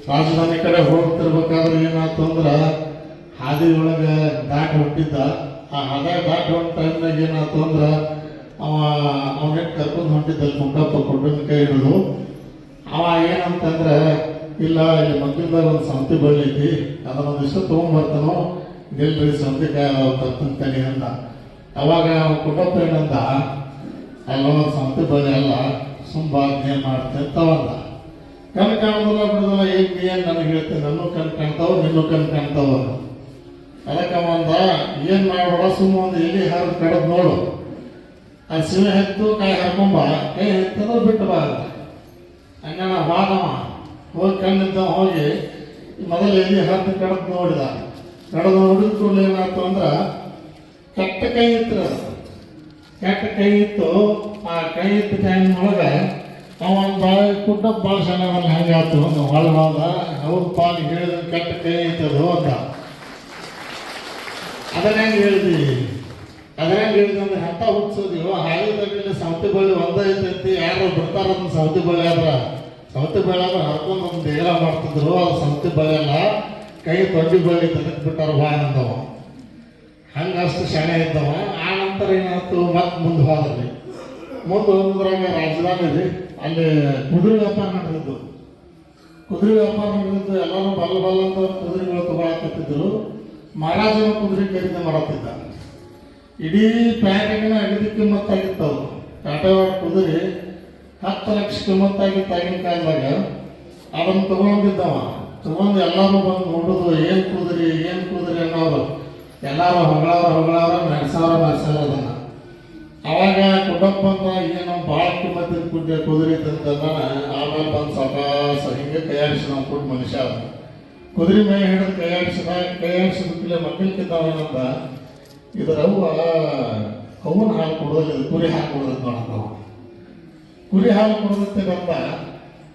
ರಾಜಧಾನಿ ಕಡೆ ಹೋಗ್ತಿರ್ಬೇಕಾದ್ರೆ ಏನಾಯ್ತು ಅಂದ್ರೆ ಹಾದಿ ಒಳಗೆ ದಾಟಿ ಹೊಂಟಿದ್ದ. ಆ ಹಾದಿ ದಾಟಿ ಹೊಂಟ ಟೈಮ್ನಾಗ ಏನಾಯ್ತು ಅಂದ್ರೆ ಅವನೇನು ಕರ್ಕೊಂಡು ಹೊಂಟಿದ್ದಲ್ಲಿ ಮುಖಪ್ಪ ಕೊಟ್ಟಿನ ಕೈ ಹಿಡಿದು ಅವ ಏನಂತಂದ್ರೆ, ಇಲ್ಲ ಇಲ್ಲಿ ಮಗ್ಗಲ್ದಾಗ ಒಂದು ಸೌತಿ ಬಳ್ಳಿ ಐತಿ, ಅದನ್ನೊಂದಿಷ್ಟು ತೊಗೊಂಬರ್ತಾನೋ, ನಿಲ್ರಿ ಸೌತಿಕಾಯಿ ಅದಾವ ತರ್ತೀನಿ ಅಂದ. ಅವಾಗ ಕುಟುಂಬ ಏನಂದ, ಅಲ್ಲೊಂದು ಸೌತಿ ಬಳ್ಳಿ ಅಲ್ಲ, ಏನ್ ಮಾಡ್ತೇನೆ ತಗೊಂಡ. ಕಣ್ ಕಾಣೋದಿಲ್ಲ ಬಿಡೋದಿಲ್ಲ, ಏನು ನನಗೆ ಹೇಳ್ತೇನೆ, ನನ್ನ ಕಣ್ ಕಾಣ್ತಾವ, ನಿನ್ನೂ ಕಣ್ ಕಾಣ್ತಾವ. ಅದಕ್ಕೆ ಒಂದ ಏನು ಮಾಡಬೇಡ, ಸುಮ್ಮ ಒಂದು ಎಲ್ಲಿ ಹರಿದು ಕಡದ್ ನೋಡು, ಆ ಸಿಮೆ ಹೆತ್ತು ಕಾಯಿ ಹರ್ಕೊಂಬ, ಕೈ ಹೆತ್ತದ ಬಿಟ್ಟು ಬಾ ಹಂಗ ಬಾದವ ಹೋಗಿ ಕಣ್ಣಿದ್ದ ಹೋಗಿ ಮೊದಲು ಎಲ್ಲಿ ಹರಿದು ಕಡದ್ ನೋಡಿದ. ಕಡದು ನೋಡಿದ ಕೂಡಲೇ ಏನಾಯ್ತು ಅಂದ್ರೆ ಕೆಟ್ಟ ಕೈ ಇತ್ತು, ಕೆಟ್ಟ ಕೈ ಇತ್ತು. ಆ ಕೈ ಇತ್ತು ಟೈಮ್ ಒಳಗೆ ಅವನ್ ಕುಟುಂಬ ಭಾಳ ಚೆನ್ನಾಗಲ್ಲ, ಹೆಂಗಾಯ್ತು ಒಂದು ಹೊಳವಾದ ಅವ್ರ ಪಾಲು ಹೇಳಿದ ಕೆಟ್ಟ ಕೈ ಇತ್ತದು ಅಂತ. ಅದನ್ನ ಹೆಂಗೆ ಹೇಳಿದ್ವಿ, ಅಂದ್ರೆ ಹತ್ತ ಹುಟ್ಟಿಸೋದಿವು ಹಾಲಿದಲ್ಲಿ ಸೌತಿ ಬಳ್ಳಿ ಒಂದೇ ಐತೈತಿ, ಯಾರು ಬಿಡ್ತಾರದನ್ನ ಸೌತಿ ಬಳ್ಳಿ ಸೌತಿ ಬಳ್ಳಿ ಆದ್ರೆ ಹರ್ಕೊಂಡು ಒಂದು ದೇಹ ಮಾಡ್ತಿದ್ರು. ಅದು ಸೌತಿ ಬಳ್ಳಿ ಅಲ್ಲ, ಕೈ ತೊಂಡಿ ಬಳ್ಳಿ ತೆಗೆದು ಬಿಟ್ಟಾರ ಬಾ ಅಂದವ. ಹಂಗಷ್ಟು ಶಾಣೆ ಇದ್ದವ. ಆ ನಂತರ ಏನಾಯ್ತು, ಮತ್ತೆ ಮುಂದೆ ಹೋದ್ರಿ. ಮುಂದೆ ಹೋದ್ರಾಗ ರಾಜಧಾನಿ ರೀ, ಅಲ್ಲಿ ಕುದುರೆ ವ್ಯಾಪಾರ ನಡೆದಿದ್ದು. ಕುದುರೆ ವ್ಯಾಪಾರ ನಡೆದಿದ್ದು, ಎಲ್ಲರೂ ಬಲ್ಲ ಅಂತ ಕುದುರೆಗಳು ತಗೊಳಕತ್ತಿದ್ರು. ಮಹಾರಾಜನ ಕುದುರೆ ಖರೀದಿ ಮಾಡತ್ತಿದ್ದ. ಇಡೀ ಪ್ಯಾಟಿಗಿನ ಅಗದಿ ಕಿಮ್ಮತ್ತಾಗಿತ್ತವು. ಕಾಟವಾಡ ಕುದುರೆ 10 ಲಕ್ಷ ಕಿಮ್ಮತ್ತಾಗಿತ್ತು ಆಗಿನ ಕಾಲದಾಗ. ಅದನ್ನು ತಗೊಂಡಿದ್ದವ. ತಗೊಂಡು ಎಲ್ಲರೂ ಬಂದು ನೋಡೋದು, ಏನು ಕುದುರೆ ಅನ್ನೋರು. ಎಲ್ಲರೂ ಹೊಗಳಾರ ನಡೆಸೋರ ಅದನ್ನು. ಅವಾಗ ಕುಟುಂಬ ಏನು ಭಾಳ ಕಿಮ್ಮತ್ತಿನ ಕುದುರೆ ತಂದಲ್ಲ. ಆಮೇಲೆ ಬಂದು ಸಾಕಾಸ ಹಿಂಗೆ ಕೈಯಾಡಿಸಿ ನಾವು ಕೊಟ್ಟು ಮನುಷ್ಯ ಕುದುರೆ ಮೈ ಹಿಡಿದು ಕೈಯಾಡಿಸಿದ ಮಕ್ಕಳಿದ್ದಾವೇನಂತ, ಇದರ ಅವನ ಹಾಲು ಕೊಡೋದಿಲ್ಲ, ಕುರಿ ಹಾಲು ಕೊಡೋದಕ್ಕೆ ನೋಡಂತವ. ಕುರಿ ಹಾಲು ಕೊಡೋದಕ್ಕೆ ಬಂದ.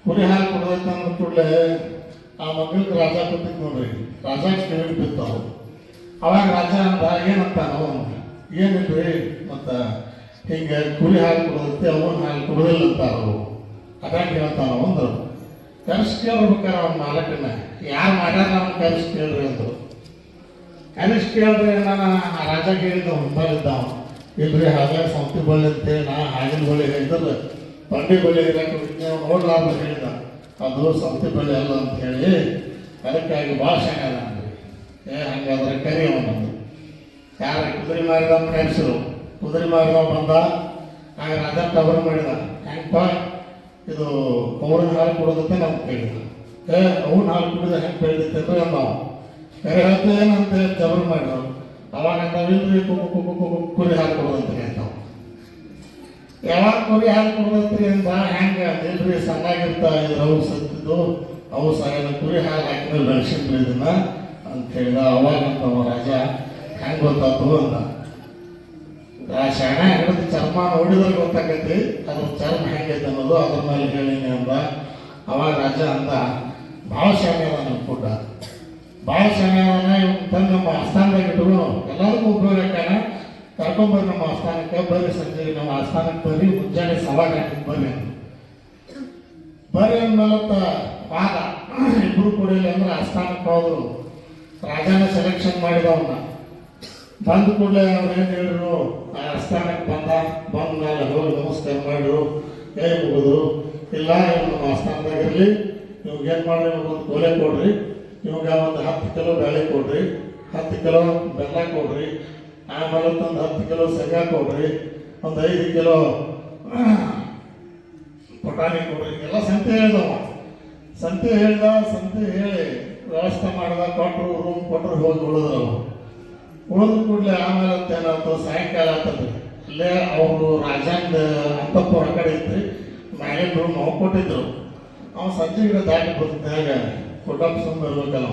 ಕುರಿ ಹಾಲು ಕೊಡೋದಕ್ಕೆ ಅಂದ ಕೂಡಲೇ ಆ ಮಕ್ಕಳಿಗೆ ರಾಜ ಕೊಟ್ಟಿದ್ದು ನೋಡ್ರಿ, ರಾಜ ಕೇಳಿ ಬಿತ್ತವು. ಅವಾಗ ರಾಜ ಅಂದ, ಏನಂತಾನೋ, ಏನಿಲ್ರಿ ಮತ್ತು ಹಿಂಗೆ ಕುರಿ ಹಾಲು ಕೊಡೋದಕ್ಕೆ ಅವನ ಹಾಲು ಕೊಡೋದಿಲ್ಲ ಅಂತಾರು. ಅದಾಗ ಹೇಳ್ತಾನೋ ಅಂದರು. ಕರೆಸಿ ಕೇಳ್ಬೇಕಾರೆ ಅವ್ನ ಮಾಲಕನ್ನ, ಯಾರು ಮಾಡ್ಯಾರ ಅವ್ನು ಕರೆಸಿ ಕೇಳ್ರಿ ಅಂದರು. ಕನಿಷ್ಠ ಕೇಳಿದ್ರೆ ನಾನು ರಾಜ ಕೇಳಿದ್ದ ಮುಂಬಾಲಿದ್ದಾವ, ಇಲ್ರಿ ಹಾಗೆ ಸೌತಿ ಬಳ್ಳಿ ಅಂತೇಳಿ ನಾ ಹಾಗಿನ ಬಳ್ಳಿ ಹೇಳಿದ್ರೆ ಬಂಡಿ ಬಳ್ಳಿ ಇರಕ್ಕೆ ನೋಡ್ಲಾರ್ದು ಹೇಳಿದ, ಅದು ಸೌತಿ ಬಳ್ಳಿ ಅಲ್ಲ ಅಂತ ಹೇಳಿ. ಅದಕ್ಕಾಗಿ ಭಾಳ ಶಾಣ ಅಂದ್ರಿ. ಹಂಗಾದ್ರೆ ಕರಿ ಅವನಂದು. ಯಾರು ಕುದುರೆ ಮಾರಿದವ್ ಕರೆಸಿರು. ಕುದುರೆ ಮಾರಿದವ ಬಂದ. ಆಗ ರಾಜ ಟವರ್ ಮಾಡಿದ, ಹೆಂಗಪ್ಪ ಇದು ಅವ್ರನ್ನ ಹಾಲು ಕೊಡೋದಕ್ಕೆ ನಾವು ಕೇಳಿದ. ಅವ್ನ ಹಾಲು ಕುಡಿದ ಹೆಂಗೆ ಕೇಳಿದೈತೆ ಅಂದ್ರೆ ನಾವು ಬೇರೆ ಹೇಳ್ತೇವೆ ಏನಂತ ಜಬರ್ ಮಾಡಿದ್ರು. ಅವಾಗ ನಾವಿಲ್ರಿ ಕುರಿ ಹಾಲು ಕೊಡೋದಂತ ಹೇಳ್ತಾವ. ಯಾವಾಗ ಕುರಿ ಹಾಲು ಕೊಡೋದಂತ್ರಿ ಅಂದ, ಹೆಂಗೆ ಇಲ್ರಿ ಸಣ್ಣಾಗಿರ್ತಾ ಇದ್ರು ಅವು ಸತ್ತಿದ್ದು, ಅವು ಸಾಯನ ಕುರಿ ಹಾಲು ಹಾಕಿದ್ರೆ ಬೆಳೆಸಿದ್ರಿ ಇದನ್ನ ಅಂತ ಹೇಳಿದ. ಅವಾಗಂತವ ರಾಜ ಹೆಂಗೆ ಗೊತ್ತಾತು ಅಂದ. ಶಾಣ ಹಿಡಿದು ಚರ್ಮ ನೋಡಿದ್ರೆ ಗೊತ್ತಾಗೈತಿ, ಅದ್ರ ಚರ್ಮ ಹೆಂಗೈತೆ ಅನ್ನೋದು ಅದ್ರ ಮೇಲೆ ಹೇಳಿನಿ ಅಂದ. ಅವಾಗ ರಾಜ ಅಂದ, ಭಾಳ ಶಾಣ ಅದ ನಮ್ಮ ಫುಡ್, ಭಾಳ ಚೆನ್ನಾಗನ. ಇವ್ನ ತಂದು ನಮ್ಮ ಆಸ್ಥಾನದಾಗ ಇಟ್ಕೊಂಡು ಎಲ್ಲರಿಗೂ ಉಪಯೋಗಕ್ಕಾನ ಕರ್ಕೊಂಬರ್ರಿ ನಮ್ಮ ಆಸ್ಥಾನಕ್ಕೆ. ಬರ್ರಿ ಸಂಜೆಗೆ ನಮ್ಮ ಆಸ್ಥಾನಕ್ಕೆ ಬರ್ರಿ, ಮುಂಜಾನೆ ಸವಾಲು ಹಾಕಿದ್ ಬರ್ರಿ ಅಂದ್ಮೇಲತ್ತ ವಾದ ಇಬ್ಬರು ಕೂಡಿಲ್ಲ ಅಂದ್ರೆ ಆಸ್ಥಾನಕ್ಕೆ ಹೋದ್ರು. ರಾಜನ ಸೆಲೆಕ್ಷನ್ ಮಾಡಿದವನ್ನ ಬಂದ ಕೂಡಲೇ ಅವ್ರು ಏನು ಹೇಳಿದ್ರು, ಆ ಆಸ್ಥಾನಕ್ಕೆ ಬಂದ ಮೇಲೆ ಹೋಗಿ ನಮಸ್ಕಾರ ಮಾಡಿದ್ರು, ಕೈ ಮುಗಿದ್ರು. ಇಲ್ಲ ಇವ್ರು ನಮ್ಮ ಆಸ್ಥಾನದಾಗಿರಲಿ, ಇವ್ಗೆ ಏನು ಮಾಡ್ರಿ, ಒಂದು ಕೋಲೆ ಕೊಡ್ರಿ, ಇವಾಗ ಒಂದು 10 ಕಿಲೋ ಬೇಳೆ ಕೊಡ್ರಿ, 10 ಕಿಲೋ ಬೆಲ್ಲ ಕೊಡ್ರಿ, ಆಮೇಲೆ ಒಂದು 10 ಕಿಲೋ ಶೇಂಗಾ ಕೊಡ್ರಿ, ಒಂದು 5 ಕಿಲೋ ಪುಟಾಣಿ ಕೊಡ್ರಿ. ಎಲ್ಲ ಸಂತೆ ಹೇಳಿದವ. ಸಂತೆ ಹೇಳಿ ವ್ಯವಸ್ಥೆ ಮಾಡಿದ. ಕೊಟ್ಟರು, ರೂಮ್ ಕೊಟ್ಟರು, ಹೋಗಿ ಉಳಿದ್ರು. ಉಳಿದ ಕೂಡಲೇ ಆಮೇಲೆ ಏನಾಯ್ತು, ಸಾಯಂಕಾಲ ಆಗ್ತದ್ರಿ. ಅಲ್ಲೇ ಅವರು ರಾಜಂದ ಅಂತಪ್ಪು ಕಡೆ ಇತ್ತು, ಮ್ಯಾಲಿನ ರೂಮ್ ನಾವು ಕೊಟ್ಟಿದ್ರು. ಅವ್ನು ಸಂಜೆಗಿಡ ದಾಟಿ ಬದುಕಿದಾಗ ಕುಟುಂಬ ಸುಮ್ಮನೆ ಇರ್ಬೇಕಲ್ಲ.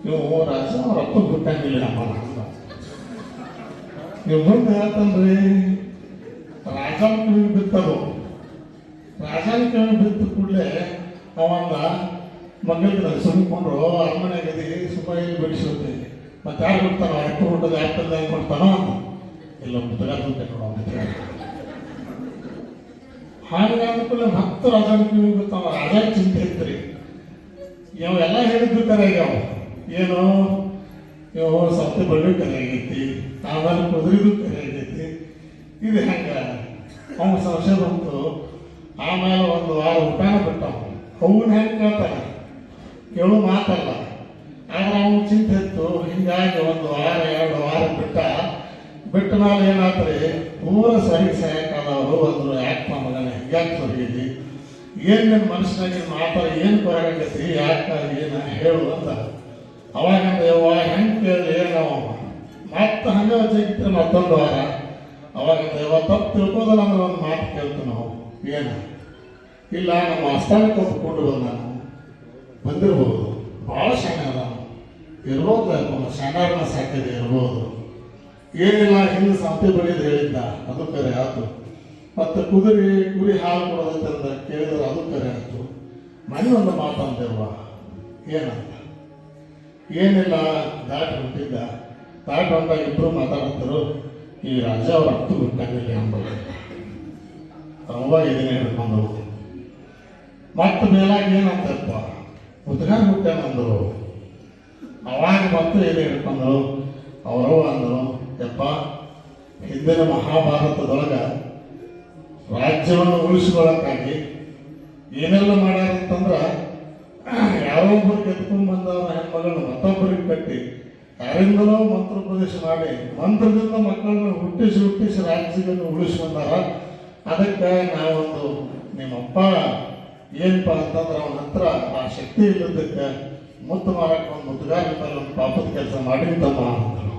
ನೀವು ರಾಜ ರೊಕ್ಕ ಬಿಟ್ಟಂಗಿಲ್ಲ ನಮ್ಮ ನೀವು ಮುಂದೆ ಹೇಳ್ತನ್ರಿ. ರಾಜನ ಕಿವಿ ಬಿತ್ತದು. ರಾಜನ ಕಿವಿ ಬಿತ್ತ ಕೂಡಲೇ ಅವಂದ ಮಗಳಿಗೆ ಸುಮ್ಕೊಂಡ್ರು, ಅರಮನೆಗದಿ ಸುಮ್ಮ ಇಲ್ಲಿ ಬಿಡಿಸುತ್ತೀವಿ. ಮತ್ತೆ ಯಾರು ಕೊಡ್ತಾನೋ, ಎಟ್ಟು ಊಟದ ಯಾಪ್ಟದ ಹೆಂಗೆ ಕೊಡ್ತಾನೋ ಅಂತ ಇಲ್ಲ ಮುದ್ದಗತ್ತೆ ನೋಡೋ. ಹಾಗೆ ಅಂದ್ಕೂಡಲೇ ಮತ್ತೆ ರಾಜನ ಕಿವಿ ಬಿತ್ತಾವ. ರಾಜನ ಚಿಂತೆ ಇದ್ರಿ. ಇವೆಲ್ಲ ಹೇಳಿದ್ದು ಕರೆ ಆಗ್ಯಾವ. ಏನು ಇವು ಸೌತೆ ಬಳ್ಳಿ ಕರೆ ಆಗೈತಿ, ಆಮೇಲೆ ಕುದುರೆದು ಕರೆ ಆಗೈತಿ. ಇದು ಹೆಂಗೆ ಅವ್ನು ಸಂಶಯ ಬಂತು. ಆಮೇಲೆ ಒಂದು ವಾರ ಊಟನ ಬಿಟ್ಟವು. ಅವನ್ನ ಹೆಂಗೆ ಕೇಳ್ತಾನೆ, ಕೇಳು ಮಾತಲ್ಲ. ಆದ್ರೆ ಅವನು ಚಿಂತೆ ಇತ್ತು. ಹಿಂಗಾಗಿ ಒಂದು ವಾರ 2 ವಾರ ಬಿಟ್ಟ ಮೇಲೆ ಏನಾದ್ರಿ ಪೂರ ಸರಿ ಸಾಯಕಾದವರು ಅಂದರು, ಯಾಕೆ ಮಗನೇ ಹಿಂಗ್ಯಾಕೆ ಸರಿಯಿದಿ, ಏನು ನನ್ನ ಮನಸ್ಸಿನಾಗ ಮಾತಾಡ ಏನು ಬರಾಗೈತಿ, ಯಾಕೆ ಏನು ಹೇಳು ಅಂತ. ಅವಾಗಂದ ಯವ್ವ ಹೆಂಗೆ ಕೇಳಿ ಏನು ನಾವು ಮತ್ತೆ ಹಂಗೆ ಜಗಿದ್ರೆ ಮತ್ತೊಂದು ವಾರ. ಅವಾಗಂದ ಯವ್ವ ತಪ್ಪು ತಿಳ್ಕೋದಲ್ಲ ಅಂದ್ರೆ ಒಂದು ಮಾತು ಕೇಳ್ತೀವಿ ನಾವು. ಏನು ಇಲ್ಲ, ನಮ್ಮ ಆಸ್ಥಾನಕ್ಕೆ ಒಪ್ಪಿಕೊಂಡು ಬಂದಿರ್ಬೋದು, ಭಾಳ ಶಾಣೆ ಅದ ಇರ್ಬೋದು, ಶಾಣಾರನ್ನ ಸಾಕಿದೆ ಇರ್ಬೋದು. ಏನಿಲ್ಲ, ಹಿಂದೆ ಸಂತೆ ಬಳಿದು ಹೇಳಿದ್ದ, ಅದು ಕರೆ ಆಯ್ತು. ಮತ್ತು ಕುರಿ ಹಾಲು ಕೊಡೋದಂತ ಕೇಳಿದ್ರೆ ಅದು ಕರೆ ಆಯ್ತು. ಮನೆ ಒಂದು ಮಾತಂತೇವ್ವ, ಏನಂತ ಏನಿಲ್ಲ, ದಾಟಿ ಹೊಂಟಿದ್ದ. ದಾಟಿ ಹೊಂಟಾಗ ಇಬ್ಬರು ಮಾತಾಡ್ತಾರೆ, ಈ ರಾಜ ಅವ್ರ ಹತ್ತು ಬಿಟ್ಟಂಗಿಲ್ಲ ಅಂಬಲ್ಲ. ಅವ್ವ ಇದನ್ನೇ ಹಿಡ್ಕೊಂಡು ಮತ್ತೆ ಮೇಲಾಗಿ ಏನಂತಪ್ಪ ಮುದ್ಗಾರ ಬಿಟ್ಟೇನಂದರು. ಅವಾಗ ಮತ್ತೆ ಏನು ಹಿಡ್ಕೊಂಡ್ರು. ಅವರು ಅಂದರು, ಯಪ್ಪ ಹಿಂದಿನ ಮಹಾಭಾರತದೊಳಗೆ ರಾಜ್ಯವನ್ನು ಉಳಿಸ್ಕೊಳ್ಳೋಕ್ಕಾಗಿ ಏನೆಲ್ಲ ಮಾಡ್ಯಾರಂತಂದ್ರೆ, ಯಾರೋ ಒಬ್ಬರು ಗೆದ್ಕೊಂಡು ಬಂದವರ ಹೆಣ್ಮಗಳನ್ನ ಮತ್ತೊಬ್ಬರಿಗೆ ಕಟ್ಟಿ ಯಾರಿಂದಲೋ ಮಂತ್ರೋಪದೇಶ ಮಾಡಿ ಮಂತ್ರದಿಂದ ಮಕ್ಕಳನ್ನ ಹುಟ್ಟಿಸಿ ರಾಜ್ಯವನ್ನು ಉಳಿಸ್ಕೊಂಡಾರ. ಅದಕ್ಕೆ ನಾವೊಂದು ನಿಮ್ಮಪ್ಪ ಏನಪ್ಪ ಅಂತಂದ್ರೆ ಅವನ ಹತ್ರ ಆ ಶಕ್ತಿ ಇಲ್ಲದಕ್ಕೆ ಮುತ್ತು ಮಾರಕ್ಕೆ ಒಂದು ಮುದ್ದುಗಾರ ಒಂದು ಪಾಪದ ಕೆಲಸ ಮಾಡಿದ್ದಮ್ಮ ಅಂತನು.